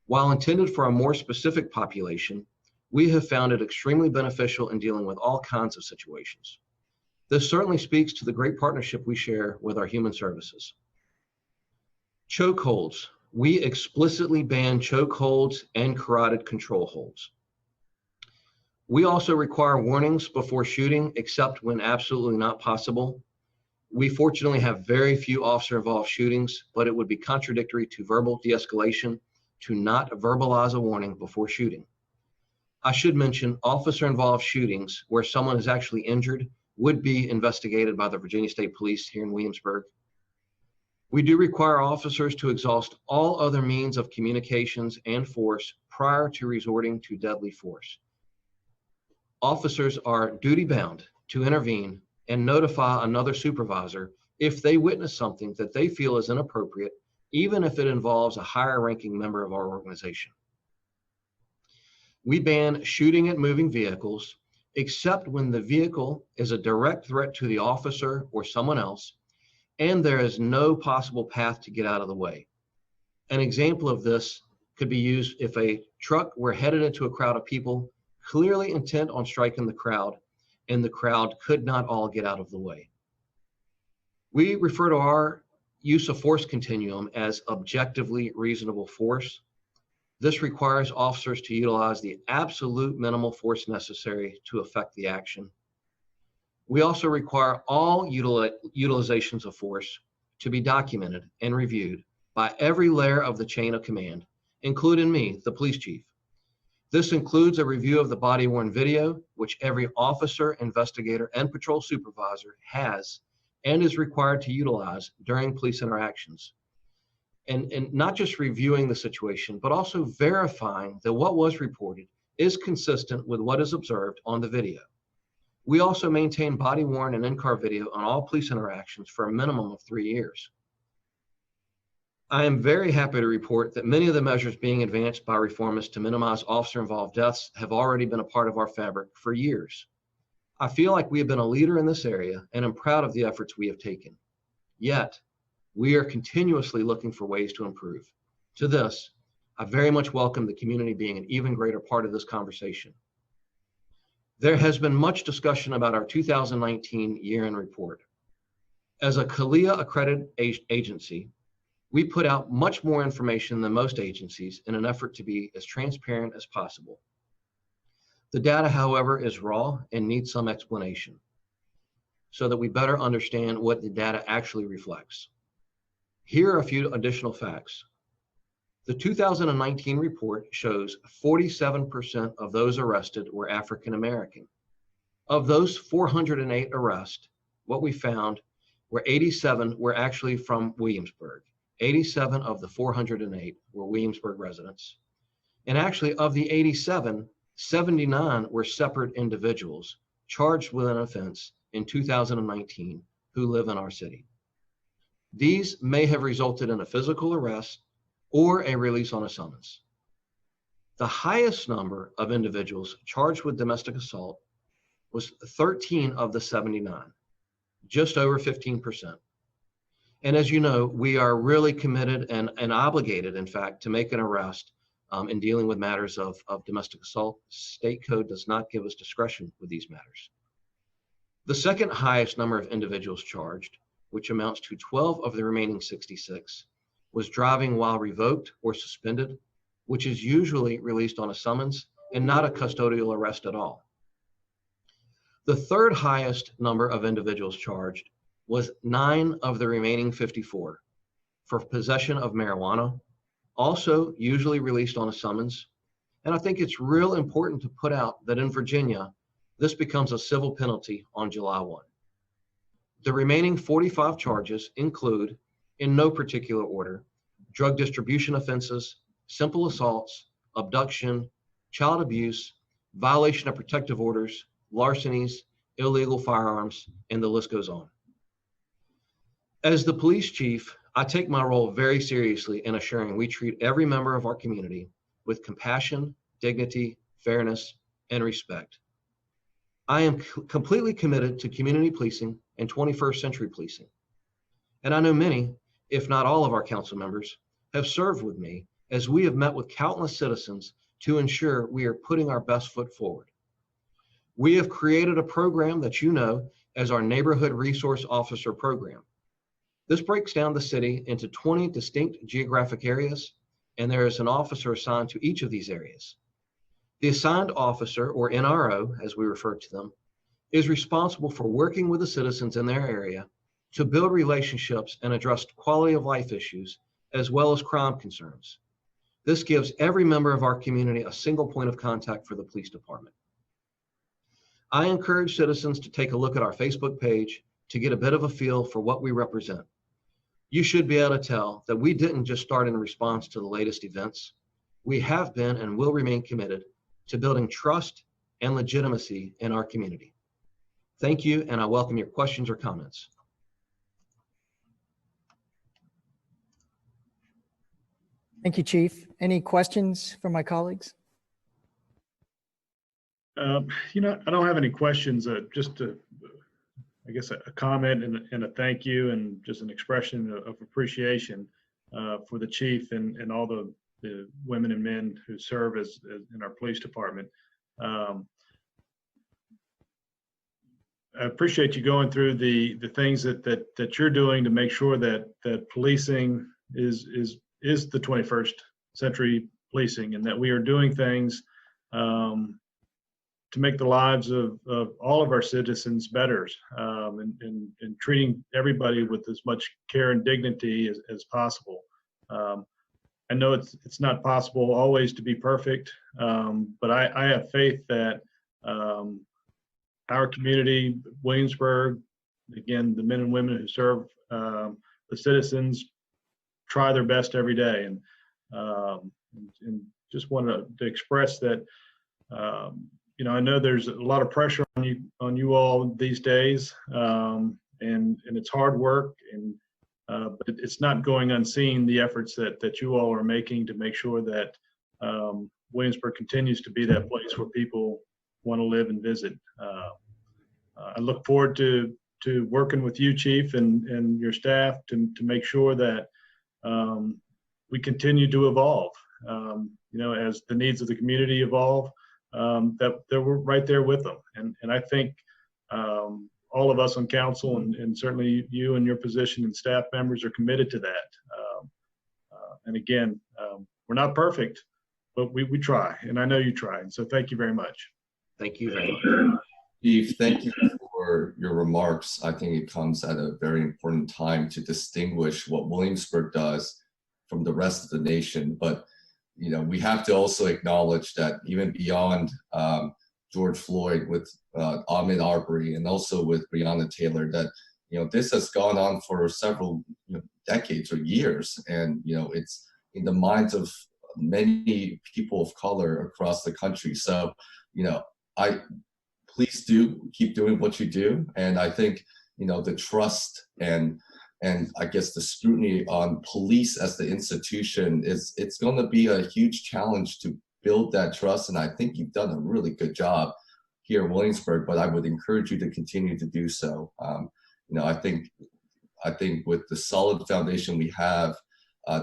While intended for a more specific population, we have found it extremely beneficial in dealing with all kinds of situations. This certainly speaks to the great partnership we share with our human services. Chokeholds. We explicitly ban chokeholds and carotid control holds. We also require warnings before shooting, except when absolutely not possible. We fortunately have very few officer-involved shootings, but it would be contradictory to verbal de-escalation to not verbalize a warning before shooting. I should mention officer-involved shootings where someone is actually injured would be investigated by the Virginia State Police here in Williamsburg. We do require officers to exhaust all other means of communications and force prior to resorting to deadly force. Officers are duty-bound to intervene and notify another supervisor if they witness something that they feel is inappropriate, even if it involves a higher-ranking member of our organization. We ban shooting at moving vehicles, except when the vehicle is a direct threat to the officer or someone else, and there is no possible path to get out of the way. An example of this could be used if a truck were headed into a crowd of people clearly intent on striking the crowd, and the crowd could not all get out of the way. We refer to our use of force continuum as objectively reasonable force. This requires officers to utilize the absolute minimal force necessary to effect the action. We also require all utilizations of force to be documented and reviewed by every layer of the chain of command, including me, the police chief. This includes a review of the body-worn video, which every officer, investigator, and patrol supervisor has and is required to utilize during police interactions. And not just reviewing the situation, but also verifying that what was reported is consistent with what is observed on the video. We also maintain body-worn and in-car video on all police interactions for a minimum of 3 years. I am very happy to report that many of the measures being advanced by reformists to minimize officer-involved deaths have already been a part of our fabric for years. I feel like we have been a leader in this area and am proud of the efforts we have taken. Yet, we are continuously looking for ways to improve. To this, I very much welcome the community being an even greater part of this conversation. There has been much discussion about our 2019 year-end report. As a CALEA accredited agency, we put out much more information than most agencies in an effort to be as transparent as possible. The data, however, is raw and needs some explanation so that we better understand what the data actually reflects. Here are a few additional facts. The 2019 report shows 47% of those arrested were African American. Of those 408 arrests, what we found where 87 were actually from Williamsburg. 87 of the 408 were Williamsburg residents. And actually, of the 87, 79 were separate individuals charged with an offense in 2019 who live in our city. These may have resulted in a physical arrest or a release on a summons. The highest number of individuals charged with domestic assault was 13 of the 79, just over 15%. And as you know, we are really committed and obligated, in fact, to make an arrest in dealing with matters of domestic assault. State code does not give us discretion with these matters. The second highest number of individuals charged, which amounts to 12 of the remaining 66, was driving while revoked or suspended, which is usually released on a summons and not a custodial arrest at all. The third highest number of individuals charged was 9 of the remaining 54 for possession of marijuana, also usually released on a summons. And I think it's real important to put out that in Virginia, this becomes a civil penalty on July 1. The remaining 45 charges include, in no particular order, drug distribution offenses, simple assaults, abduction, child abuse, violation of protective orders, larcenies, illegal firearms, and the list goes on. As the police chief, I take my role very seriously in assuring we treat every member of our community with compassion, dignity, fairness, and respect. I am completely committed to community policing and 21st century policing. And I know many, if not all of our council members, have served with me as we have met with countless citizens to ensure we are putting our best foot forward. We have created a program that you know as our Neighborhood Resource Officer Program. This breaks down the city into 20 distinct geographic areas, and there is an officer assigned to each of these areas. The assigned officer, or NRO, as we refer to them, is responsible for working with the citizens in their area to build relationships and address quality of life issues, as well as crime concerns. This gives every member of our community a single point of contact for the police department. I encourage citizens to take a look at our Facebook page to get a bit of a feel for what we represent. You should be able to tell that we didn't just start in response to the latest events. We have been and will remain committed to building trust and legitimacy in our community. Thank you, and I welcome your questions or comments. Thank you, Chief. Any questions from my colleagues? You know, I don't have any questions, just I guess a comment and a thank you and just an expression of appreciation for the chief and all the women and men who serve as in our police department. I appreciate you going through the things that you're doing to make sure that policing is the 21st century policing, and that we are doing things to make the lives of all of our citizens better, and treating everybody with as much care and dignity as possible. I know it's not possible always to be perfect, but I have faith that our community, Williamsburg, again, the men and women who serve the citizens, try their best every day, and just wanted to express that. You know, I know there's a lot of pressure on you all these days, and it's hard work, but it's not going unseen, the efforts that you all are making to make sure that Williamsburg continues to be that place where people want to live and visit. I look forward to working with you, Chief, and your staff to make sure that we continue to evolve. You know, as the needs of the community evolve, that we're right there with them. And I think all of us on council and certainly you and your position and staff members are committed to that. And again, we're not perfect, but we try, and I know you try. And so thank you very much. Thank you very much. Steve, thank you for your remarks. I think it comes at a very important time to distinguish what Williamsburg does from the rest of the nation. But you know, we have to also acknowledge that even beyond George Floyd with Ahmaud Arbery and also with Breonna Taylor, that this has gone on for several decades or years, and it's in the minds of many people of color across the country. So please do keep doing what you do, and I think the trust and I guess the scrutiny on police as the institution it's going to be a huge challenge to build that trust, and I think you've done a really good job here in Williamsburg, but I would encourage you to continue to do so. I think with the solid foundation we have,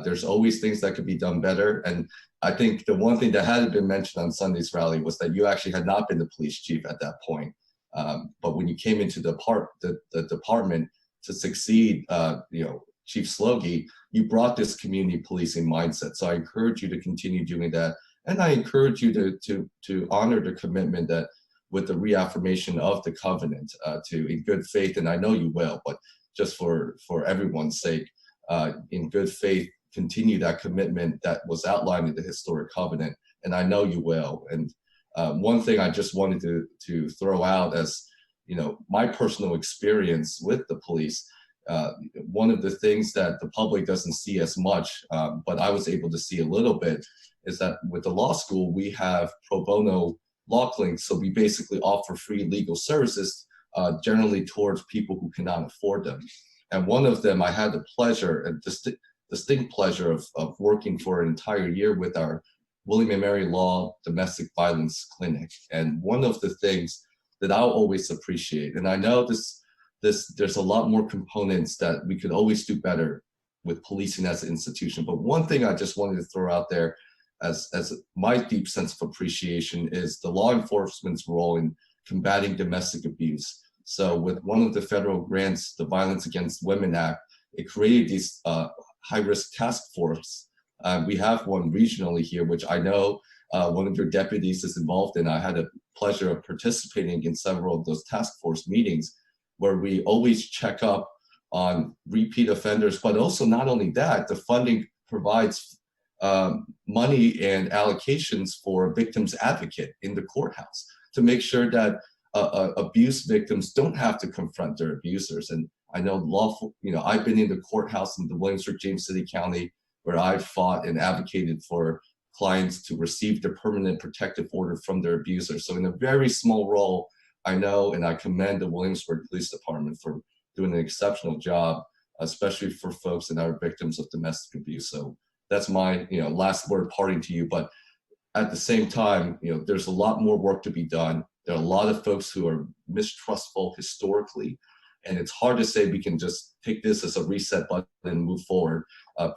there's always things that could be done better. And I think the one thing that hadn't been mentioned on Sunday's rally was that you actually had not been the police chief at that point. But when you came into the department to succeed, Chief Slogey, you brought this community policing mindset. So I encourage you to continue doing that. And I encourage you to honor the commitment that with the reaffirmation of the covenant to, in good faith, and I know you will, but just for everyone's sake, in good faith, continue that commitment that was outlined in the historic covenant, and I know you will. And one thing I just wanted to throw out as, my personal experience with the police, one of the things that the public doesn't see as much, but I was able to see a little bit, is that with the law school, we have pro bono law clinics. So we basically offer free legal services, generally towards people who cannot afford them. And one of them, I had the pleasure, a distinct pleasure of working for an entire year with our William and Mary Law Domestic Violence Clinic. And one of the things that I'll always appreciate, and I know there's a lot more components that we could always do better with policing as an institution, but one thing I just wanted to throw out there as my deep sense of appreciation is the law enforcement's role in combating domestic abuse. So with one of the federal grants, the Violence Against Women Act, it created these high-risk task force. We have one regionally here, which I know one of your deputies is involved in. I had a pleasure of participating in several of those task force meetings where we always check up on repeat offenders, but also not only that, the funding provides money and allocations for a victims advocate in the courthouse to make sure that abuse victims don't have to confront their abusers. And I know I've been in the courthouse in the Williamsburg, James City County, where I've fought and advocated for clients to receive the permanent protective order from their abuser. So in a very small role, I know, and I commend the Williamsburg Police Department for doing an exceptional job, especially for folks that are victims of domestic abuse. So that's my last word parting to you. But at the same time, there's a lot more work to be done. There are a lot of folks who are mistrustful historically, and it's hard to say we can just take this as a reset button and move forward.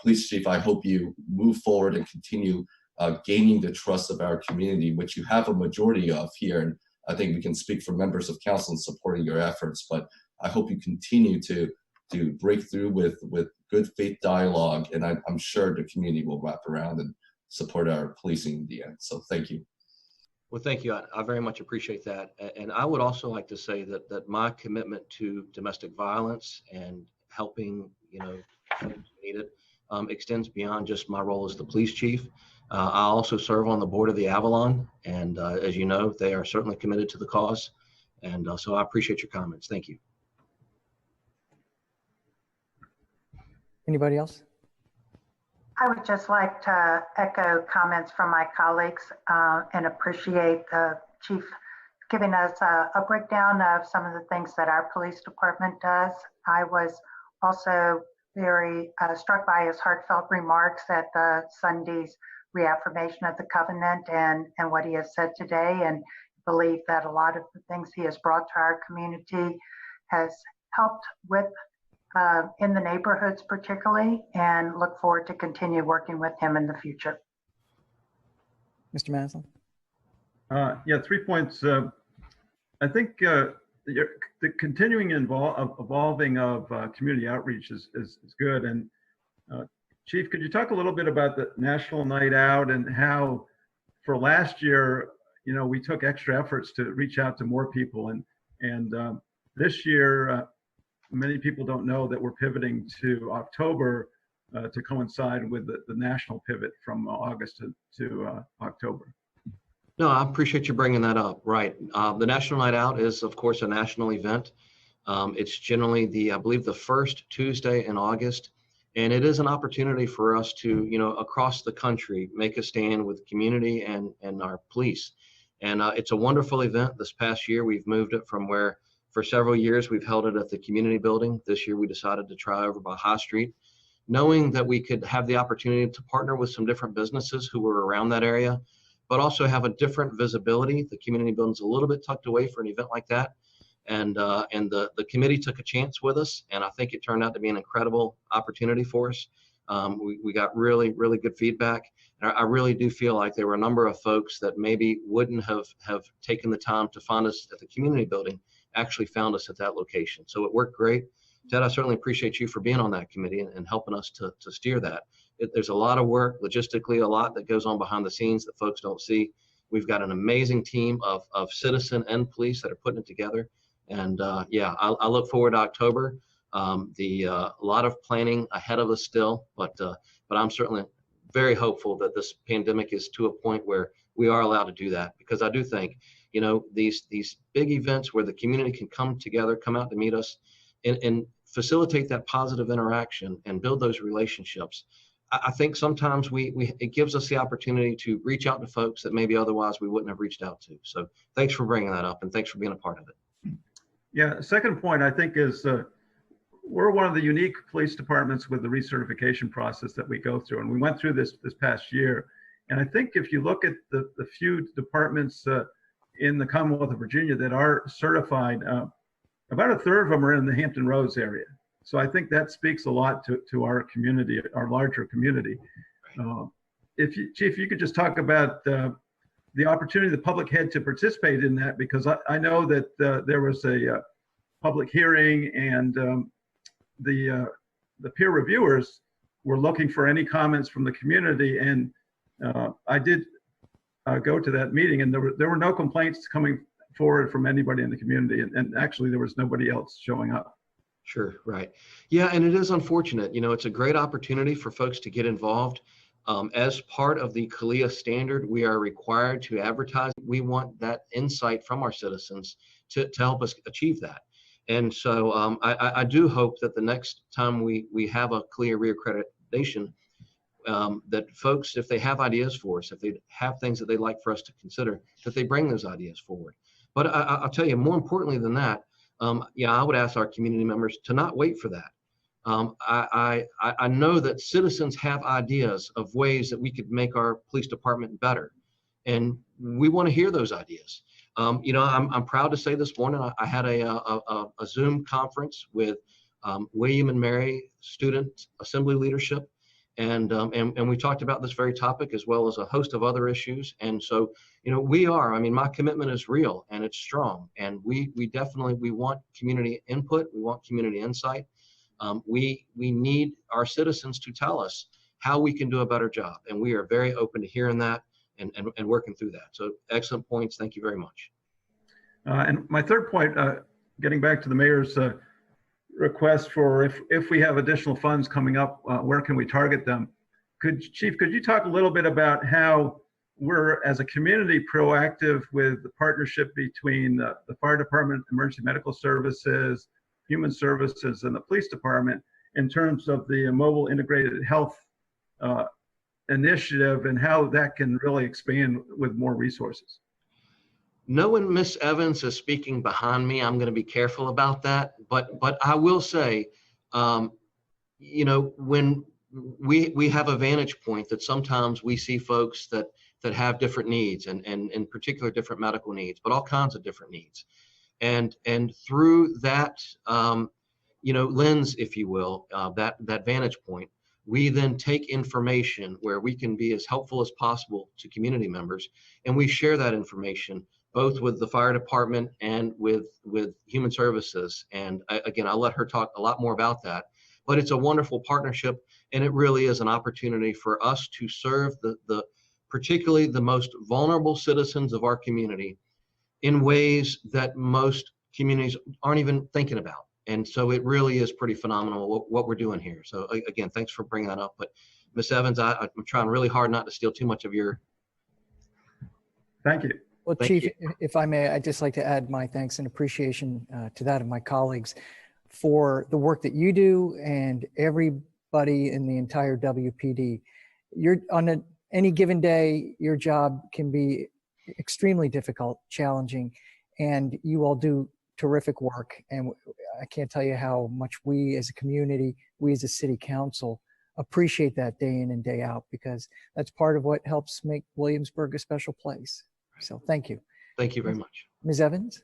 Police Chief, I hope you move forward and continue gaining the trust of our community, which you have a majority of here. And I think we can speak for members of council in supporting your efforts, but I hope you continue to break through with good faith dialogue, and I'm sure the community will wrap around and support our policing in the end. So thank you. Well, thank you. I very much appreciate that. And I would also like to say that my commitment to domestic violence and helping, need it, extends beyond just my role as the police chief. I also serve on the board of the Avalon, and as you know, they are certainly committed to the cause. And so I appreciate your comments. Thank you. Anybody else? I would just like to echo comments from my colleagues and appreciate the chief giving us a breakdown of some of the things that our police department does. I was also very struck by his heartfelt remarks at the Sunday's reaffirmation of the covenant and what he has said today, and believe that a lot of the things he has brought to our community has helped with in the neighborhoods particularly, and look forward to continue working with him in the future. Mr. Maslin? Yeah, 3 points. I think the continuing evolving of community outreach is good. And Chief, could you talk a little bit about the National Night Out and how for last year, we took extra efforts to reach out to more people, and this year, many people don't know that we're pivoting to October to coincide with the national pivot from August to October. No, I appreciate you bringing that up. Right. The National Night Out is, of course, a national event. It's generally I believe the first Tuesday in August. And it is an opportunity for us to, across the country, make a stand with community and our police. And it's a wonderful event. This past year, we've moved it from where for several years we've held it at the community building. This year, we decided to try over by High Street, knowing that we could have the opportunity to partner with some different businesses who were around that area, but also have a different visibility. The community building's a little bit tucked away for an event like that. And the committee took a chance with us, and I think it turned out to be an incredible opportunity for us. We got really, really good feedback. And I really do feel like there were a number of folks that maybe wouldn't have taken the time to find us at the community building, actually found us at that location. So it worked great. Ted, I certainly appreciate you for being on that committee and helping us to steer that. There's a lot of work, logistically, a lot that goes on behind the scenes that folks don't see. We've got an amazing team of citizen and police that are putting it together. And yeah, I look forward to October. A lot of planning ahead of us still, but I'm certainly very hopeful that this pandemic is to a point where we are allowed to do that, because I do think, these big events where the community can come together, come out to meet us, and facilitate that positive interaction and build those relationships. I think sometimes it gives us the opportunity to reach out to folks that maybe otherwise we wouldn't have reached out to. So thanks for bringing that up, and thanks for being a part of it. Yeah, second point I think is we're one of the unique police departments with the recertification process that we go through, and we went through this past year. And I think if you look at the few departments in the Commonwealth of Virginia that are certified, about a third of them are in the Hampton Roads area. So I think that speaks a lot to our community, our larger community. Chief, you could just talk about the opportunity the public had to participate in that, because I know that there was a public hearing, and the peer reviewers were looking for any comments from the community. And I did go to that meeting, and there were no complaints coming forward from anybody in the community. And actually, there was nobody else showing up. Sure, right. Yeah, and it is unfortunate. It's a great opportunity for folks to get involved. As part of the CALEA standard, we are required to advertise. We want that insight from our citizens to help us achieve that. And so I do hope that the next time we have a CALEA reaccreditation, that folks, if they have ideas for us, if they have things that they'd like for us to consider, that they bring those ideas forward. But I'll tell you, more importantly than that, I would ask our community members to not wait for that. I know that citizens have ideas of ways that we could make our police department better, and we want to hear those ideas. I'm proud to say this morning I had a Zoom conference with William and Mary student assembly leadership, and we talked about this very topic as well as a host of other issues. And so, my commitment is real and it's strong, and we want community input, we want community insight. We need our citizens to tell us how we can do a better job, and we are very open to hearing that and working through that. So excellent points. Thank you very much. And my third point, getting back to the mayor's request for if we have additional funds coming up, where can we target them? Chief, could you talk a little bit about how we're, as a community, proactive with the partnership between the fire department, emergency medical services, human services, and the police department in terms of the mobile integrated health initiative, and how that can really expand with more resources? Knowing Miss Evans is speaking behind me, I'm going to be careful about that. But I will say, when we have a vantage point that sometimes we see folks that have different needs, and in particular different medical needs, but all kinds of different needs. And through that, lens, if you will, that vantage point, we then take information where we can be as helpful as possible to community members, and we share that information both with the fire department and with human services. And again, I'll let her talk a lot more about that, but it's a wonderful partnership, and it really is an opportunity for us to serve particularly the most vulnerable citizens of our community in ways that most communities aren't even thinking about. And so it really is pretty phenomenal what we're doing here. So again, thanks for bringing that up. But Ms. Evans, I'm trying really hard not to steal too much of your. Thank you. Well, Thank Chief, you. if I may, I'd just like to add my thanks and appreciation to that of my colleagues for the work that you do and everybody in the entire WPD. You're on any given day, your job can be extremely difficult, challenging, and you all do terrific work. And I can't tell you how much we as a community, we as a city council appreciate that day in and day out, because that's part of what helps make Williamsburg a special place. So thank you. Thank you very much. Ms. Evans?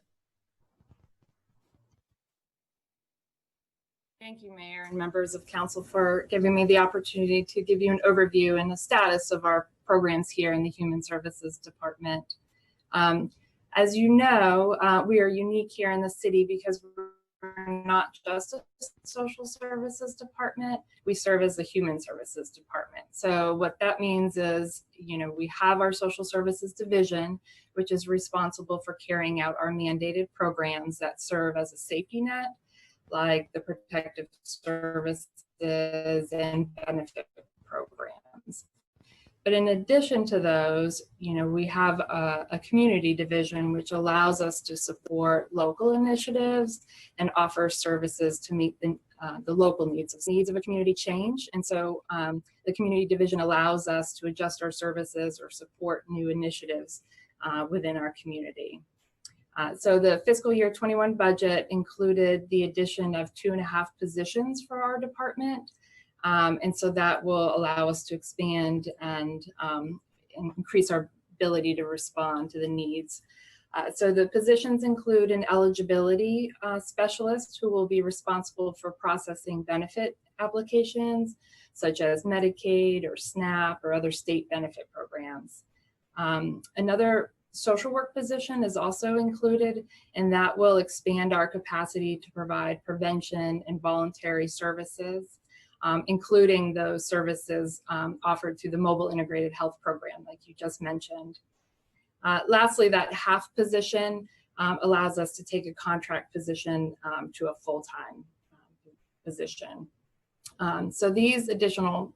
Thank you, Mayor and members of council, for giving me the opportunity to give you an overview and the status of our programs here in the Human Services Department. As you know, we are unique here in the city because we're not just a social services department, we serve as the Human Services Department. So what that means is, we have our social services division, which is responsible for carrying out our mandated programs that serve as a safety net, like the protective services and benefit programs. But in addition to those, we have a community division, which allows us to support local initiatives and offer services to meet the local needs of a community change. And so the community division allows us to adjust our services or support new initiatives within our community. So the fiscal year 21 budget included the addition of 2.5 positions for our department. And so that will allow us to expand and increase our ability to respond to the needs. So the positions include an eligibility specialist who will be responsible for processing benefit applications, such as Medicaid or SNAP or other state benefit programs. Another social work position is also included, and that will expand our capacity to provide prevention and voluntary services, including those services offered through the Mobile Integrated Health Program, like you just mentioned. Lastly, that half position allows us to take a contract position to a full-time position. So these additional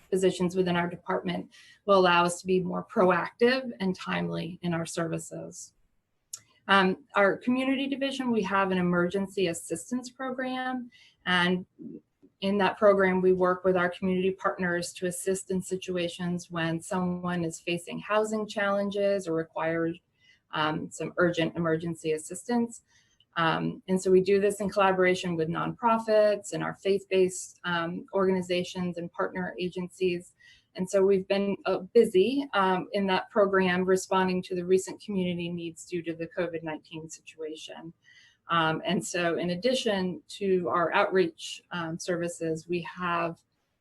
positions within our department will allow us to be more proactive and timely in our services. Our community division, we have an emergency assistance program, and in that program, we work with our community partners to assist in situations when someone is facing housing challenges or requires some urgent emergency assistance. And so we do this in collaboration with nonprofits and our faith-based organizations and partner agencies. And so we've been busy in that program responding to the recent community needs due to the COVID-19 situation. And so in addition to our outreach services, we have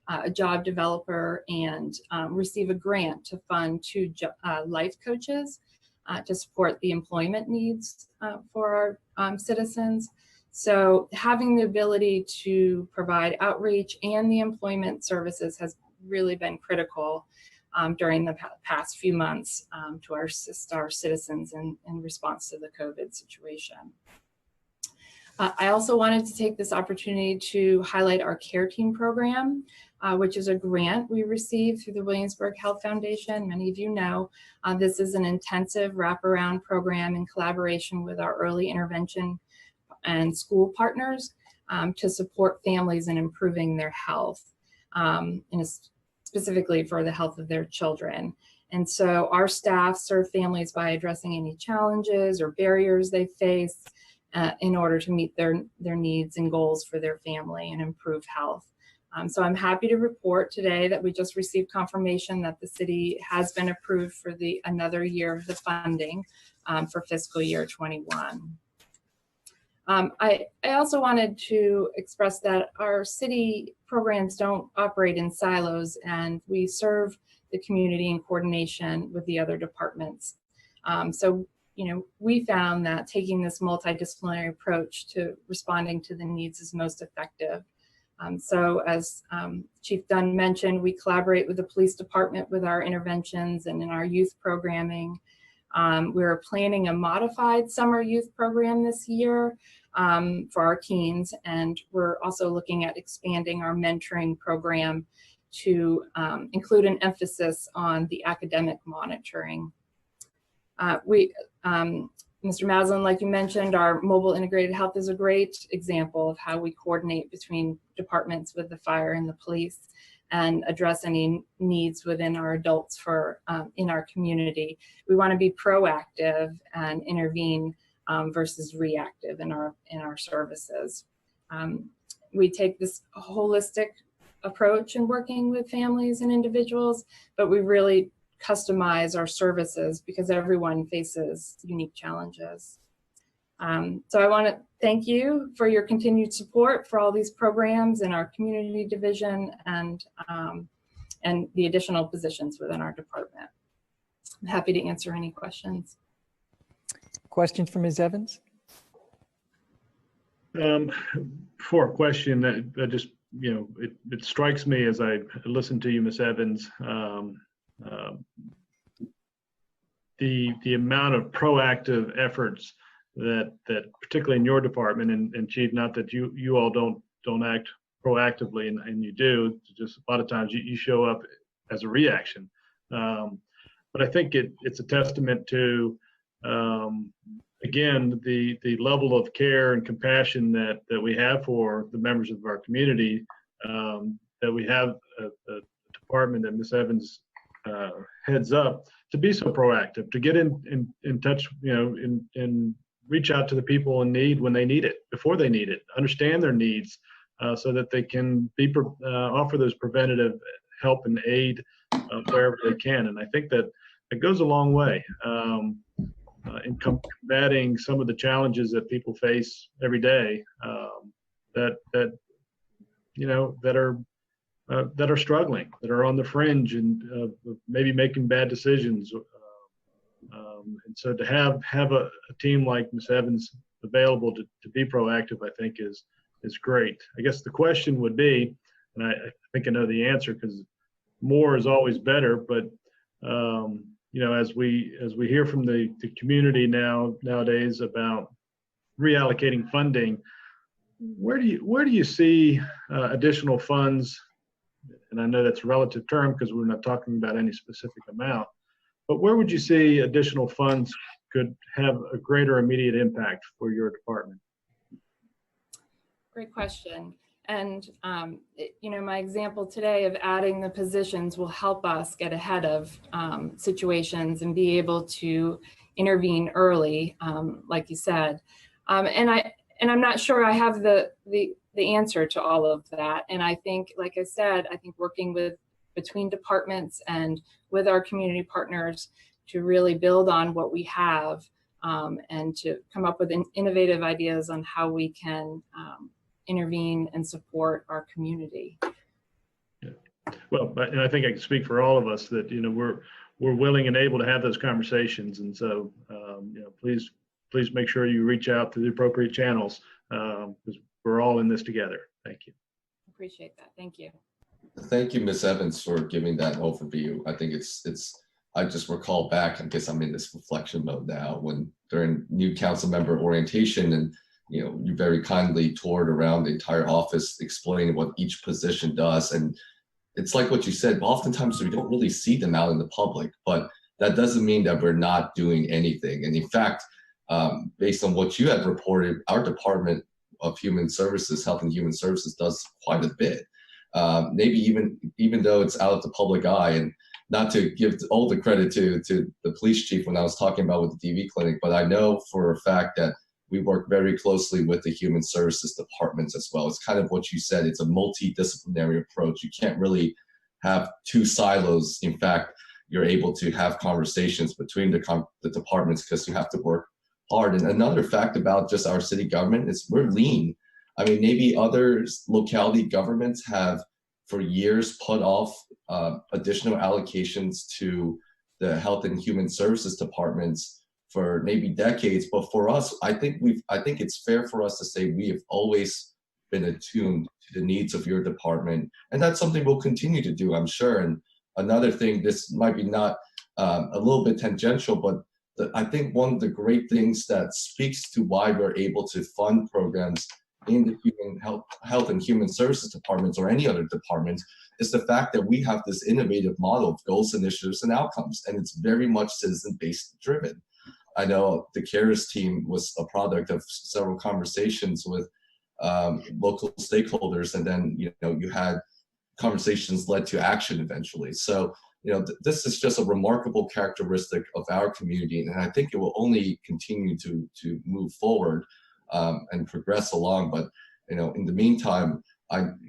a job developer and receive a grant to fund 2 life coaches to support the employment needs for our citizens. So having the ability to provide outreach and the employment services has really been critical during the past few months to assist our citizens in response to the COVID situation. I also wanted to take this opportunity to highlight our Care Team program, which is a grant we received through the Williamsburg Health Foundation. Many of you know, this is an intensive wraparound program in collaboration with our early intervention and school partners to support families in improving their health, and specifically for the health of their children. And so our staff serve families by addressing any challenges or barriers they face in order to meet their needs and goals for their family and improve health. So I'm happy to report today that we just received confirmation that the city has been approved for another year of the funding for fiscal year 21. I also wanted to express that our city programs don't operate in silos, and we serve the community in coordination with the other departments. So we found that taking this multidisciplinary approach to responding to the needs is most effective. So as Chief Dunn mentioned, we collaborate with the police department with our interventions and in our youth programming. We're planning a modified summer youth program this year for our teens, and we're also looking at expanding our mentoring program to include an emphasis on the academic monitoring. Mr. Maslin, like you mentioned, our mobile integrated health is a great example of how we coordinate between departments with the fire and the police and address any needs within our adults for in our community. We want to be proactive and intervene versus reactive in our services. We take this holistic approach in working with families and individuals, but we really customize our services because everyone faces unique challenges. So I want to thank you for your continued support for all these programs in our community division and the additional positions within our department. I'm happy to answer any questions. Questions for Ms. Evans? For a question that just, it strikes me as I listen to you, Ms. Evans, the amount of proactive efforts that particularly in your department, and Chief, not that you all don't act proactively, and you do, just a lot of times you show up as a reaction. But I think it's a testament to, again, the level of care and compassion that we have for the members of our community, that we have a department that Ms. Evans heads up to be so proactive, to get in touch, and reach out to the people in need when they need it, before they need it, understand their needs, so that they can offer those preventative help and aid wherever they can. And I think that it goes a long way in combating some of the challenges that people face every day, that are struggling, that are on the fringe and maybe making bad decisions. And so to have a team like Ms. Evans available to be proactive, I think is great. I guess the question would be, and I think I know the answer because more is always better, but as we hear from the community nowadays about reallocating funding, where do you see additional funds? And I know that's a relative term because we're not talking about any specific amount, but where would you see additional funds could have a greater immediate impact for your department? Great question. And, my example today of adding the positions will help us get ahead of situations and be able to intervene early, like you said. And I'm not sure I have the answer to all of that. And I think, like I said, working between departments and with our community partners to really build on what we have and to come up with innovative ideas on how we can intervene and support our community. Yeah. Well, and I think I can speak for all of us that, we're willing and able to have those conversations. And so, please make sure you reach out to the appropriate channels because we're all in this together. Thank you. Appreciate that. Thank you. Thank you, Ms. Evans, for giving that overview. I think I just recall back, I guess I'm in this reflection mode now, when during new council member orientation and you very kindly toured around the entire office explaining what each position does. And it's like what you said, oftentimes we don't really see them out in the public, but that doesn't mean that we're not doing anything. And in fact, based on what you had reported, our Department of Human Services, Health and Human Services does quite a bit. Maybe even though it's out of the public eye, and not to give all the credit to the police chief when I was talking about with the DV clinic, but I know for a fact that we work very closely with the human services departments as well. It's kind of what you said, it's a multidisciplinary approach. You can't really have two silos. In fact, you're able to have conversations between the departments because you have to work hard. And another fact about just our city government is we're lean. I mean, maybe other locality governments have for years put off additional allocations to the health and human services departments for maybe decades, but for us, I think it's fair for us to say we have always been attuned to the needs of your department, and that's something we'll continue to do, I'm sure. And another thing, this might be not a little bit tangential, but I think one of the great things that speaks to why we're able to fund programs in the health and human services departments or any other departments is the fact that we have this innovative model of goals, initiatives, and outcomes, and it's very much citizen-based driven. I know the CARES team was a product of several conversations with local stakeholders, and then you had conversations led to action eventually. So this is just a remarkable characteristic of our community, and I think it will only continue to move forward and progress along. But in the meantime,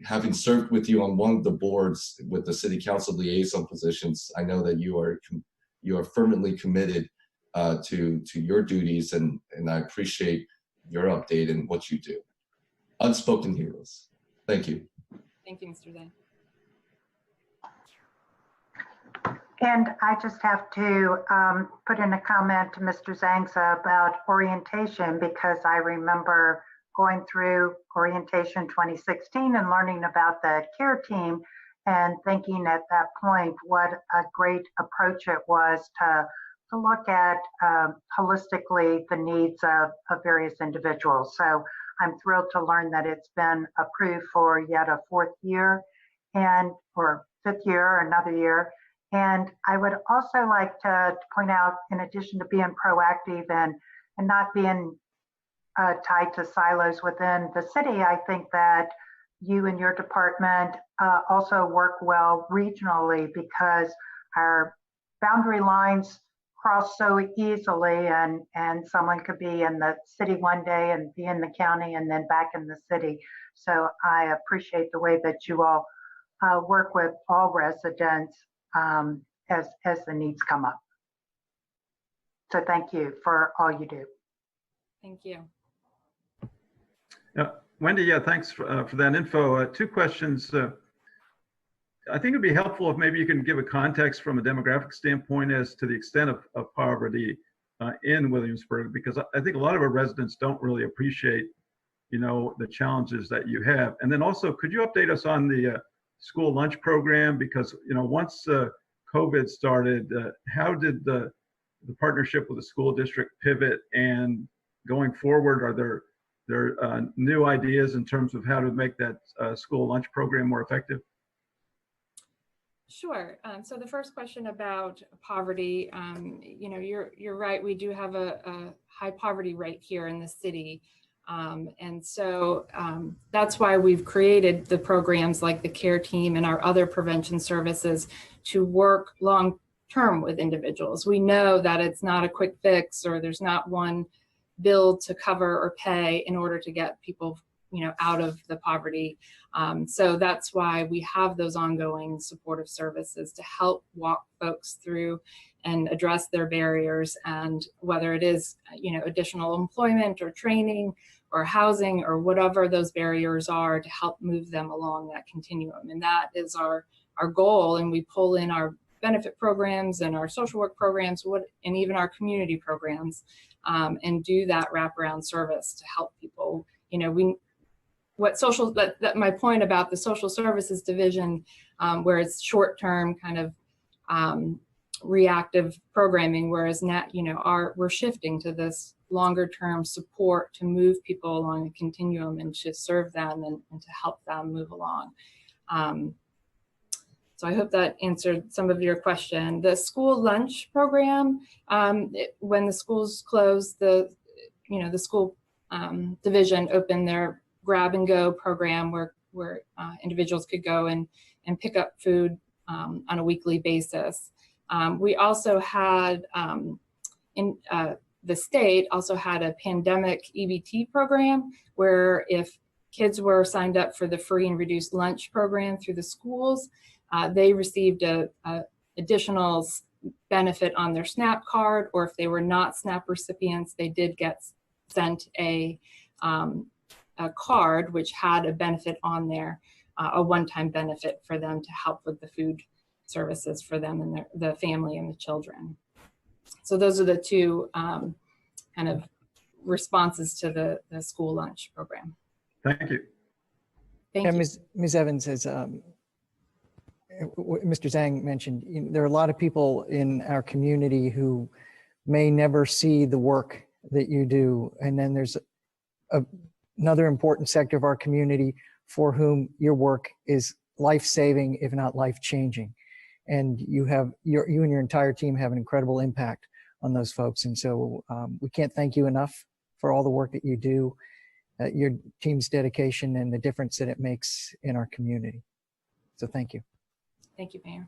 having served with you on one of the boards with the city council liaison positions, I know that you are firmly committed to your duties, and I appreciate your update and what you do. Unspoken heroes. Thank you. Thank you, Mr. Zhang. And I just have to put in a comment to Mr. Zhang's about orientation, because I remember going through orientation 2016 and learning about the CARE team and thinking at that point what a great approach it was to look at holistically the needs of various individuals. So I'm thrilled to learn that it's been approved for yet a 4th year or 5th year or another year. And I would also like to point out, in addition to being proactive and not being tied to silos within the city, I think that you and your department also work well regionally, because our boundary lines cross so easily, and someone could be in the city one day and be in the county and then back in the city. So I appreciate the way that you all work with all residents as the needs come up. So thank you for all you do. Thank you. Wendy, thanks for that info. 2 questions. I think it'd be helpful if maybe you can give a context from a demographic standpoint as to the extent of poverty in Williamsburg, because I think a lot of our residents don't really appreciate, the challenges that you have. And then also, could you update us on the school lunch program? Because, once COVID started, how did the partnership with the school district pivot? And going forward, are there new ideas in terms of how to make that school lunch program more effective? Sure. So the first question about poverty, you're right. We do have a high poverty rate here in the city. And so that's why we've created the programs like the CARE team and our other prevention services to work long-term with individuals. We know that it's not a quick fix, or there's not one bill to cover or pay in order to get people out of the poverty. So that's why we have those ongoing supportive services to help walk folks through and address their barriers, and whether it is additional employment or training or housing or whatever those barriers are, to help move them along that continuum. And that is our goal. And we pull in our benefit programs and our social work programs, and even our community programs, and do that wraparound service to help people. My point about the social services division, where it's short-term kind of reactive programming, whereas now, we're shifting to this longer-term support to move people along a continuum and to serve them and to help them move along. So I hope that answered some of your question. The school lunch program, when the schools closed, the school division opened their grab and go program where individuals could go and pick up food on a weekly basis. We also had, the state also had a pandemic EBT program, where if kids were signed up for the free and reduced lunch program through the schools, they received a additional benefit on their SNAP card, or if they were not SNAP recipients, they did get sent a card which had a benefit on there, a one-time benefit for them to help with the food services for them and the family and the children. So those are the 2 kind of responses to the school lunch program. Thank you. Thank you. Ms. Evans, as Mr. Zhang mentioned, there are a lot of people in our community who may never see the work that you do. And then there's another important sector of our community for whom your work is life-saving, if not life-changing. And you and your entire team have an incredible impact on those folks. And so we can't thank you enough for all the work that you do, your team's dedication, and the difference that it makes in our community. So thank you. Thank you, Mayor.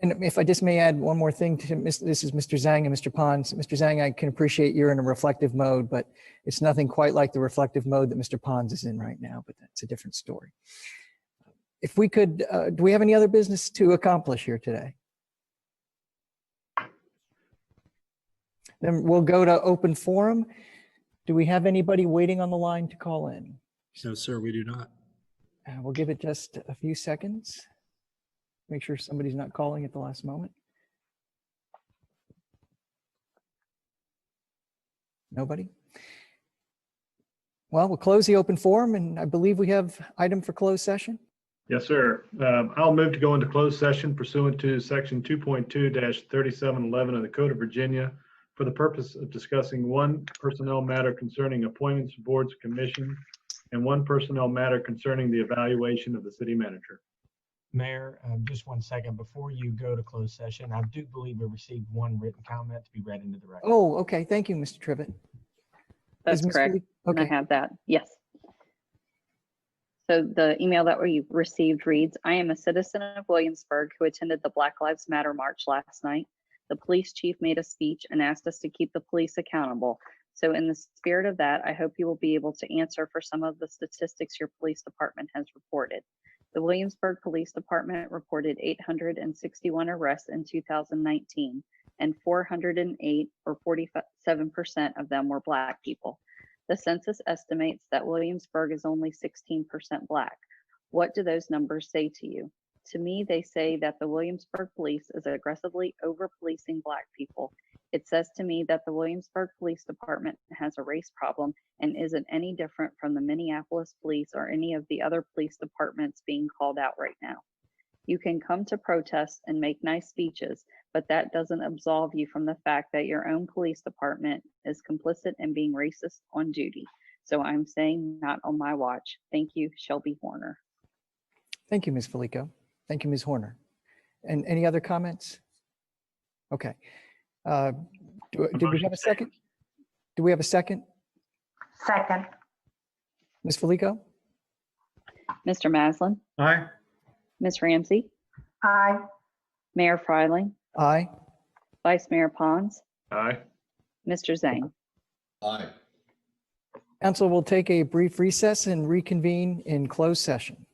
And if I just may add one more thing to this is Mr. Zhang and Mr. Pons. Mr. Zhang, I can appreciate you're in a reflective mode, but it's nothing quite like the reflective mode that Mr. Pons is in right now, but that's a different story. If we could, do we have any other business to accomplish here today? Then we'll go to open forum. Do we have anybody waiting on the line to call in? No, sir, we do not. We'll give it just a few seconds. Make sure somebody's not calling at the last moment. Nobody? Well, we'll close the open forum, and I believe we have item for closed session. Yes, sir. I'll move to go into closed session pursuant to section 2.2-3711 of the Code of Virginia for the purpose of discussing one personnel matter concerning appointments to boards, commissions, and one personnel matter concerning the evaluation of the city manager. Mayor, just 1 second before you go to closed session. I do believe we received one written comment to be read into the record. Oh, okay. Thank you, Mr. Trivett. That's Is Ms. correct. Felic- And I Okay. have that. Yes. So the email that we received reads, I am a citizen of Williamsburg who attended the Black Lives Matter march last night. The police chief made a speech and asked us to keep the police accountable. So in the spirit of that, I hope you will be able to answer for some of the statistics your police department has reported. The Williamsburg Police Department reported 861 arrests in 2019, and 408 or 47% of them were Black people. The census estimates that Williamsburg is only 16% Black. What do those numbers say to you? To me, they say that the Williamsburg police is aggressively over-policing Black people. It says to me that the Williamsburg Police Department has a race problem and isn't any different from the Minneapolis police or any of the other police departments being called out right now. You can come to protest and make nice speeches, but that doesn't absolve you from the fact that your own police department is complicit in being racist on duty. So I'm saying not on my watch. Thank you, Shelby Horner. Thank you, Ms. Felico. Thank you, Ms. Horner. And any other comments? Okay. Did we have a second? Do we have a second? Second. Ms. Felico? Mr. Maslin, Aye. Ms. Ramsey, Aye. Mayor Freiling, Aye. Vice Mayor Pons, Aye. Mr. Zhang. Aye. Council will take a brief recess and reconvene in closed session.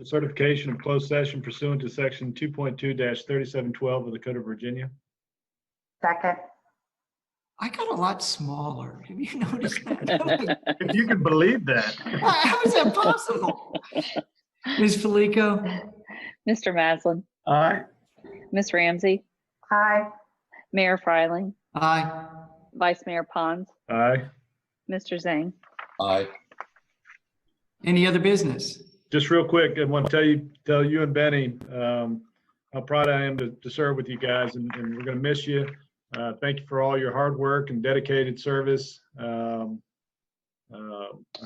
the certification of closed session pursuant to section 2.2-3712 of the Code of Virginia. Second. I got a lot smaller. Have you noticed that? If you can believe that. How is that possible? Ms. Felico? Mr. Maslin, Aye. Ms. Ramsey, Aye. Mayor Fryling, Aye. Vice Mayor Pons, Aye. Mr. Zhang. Aye. Any other business? Just real quick, I want to tell you and Benny how proud I am to serve with you guys, and we're going to miss you. Thank you for all your hard work and dedicated service. I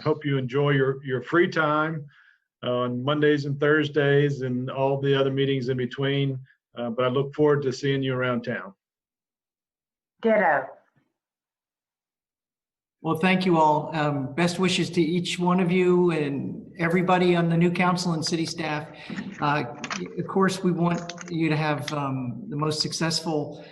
hope you enjoy your free time on Mondays and Thursdays and all the other meetings in between. But I look forward to seeing you around town. Ditto. Well, thank you all. Best wishes to each one of you and everybody on the new council and city staff. Of course, we want you to have the most successful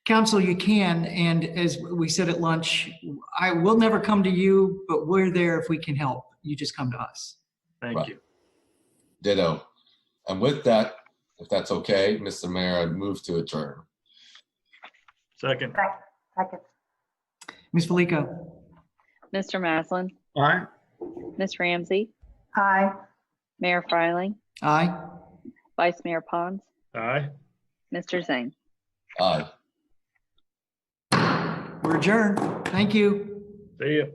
council you can. And as we said at lunch, I will never come to you, but we're there if we can help. You just come to us. Thank you. Ditto. And with that, if that's okay, Mr. Mayor, I'd move to adjourn. Second. Second. Ms. Felico? Mr. Maslin, Aye. Ms. Ramsey, Aye. Mayor Fryling, Aye. Vice Mayor Pons, Aye. Mr. Zhang. Aye. We're adjourned. Thank you. See you.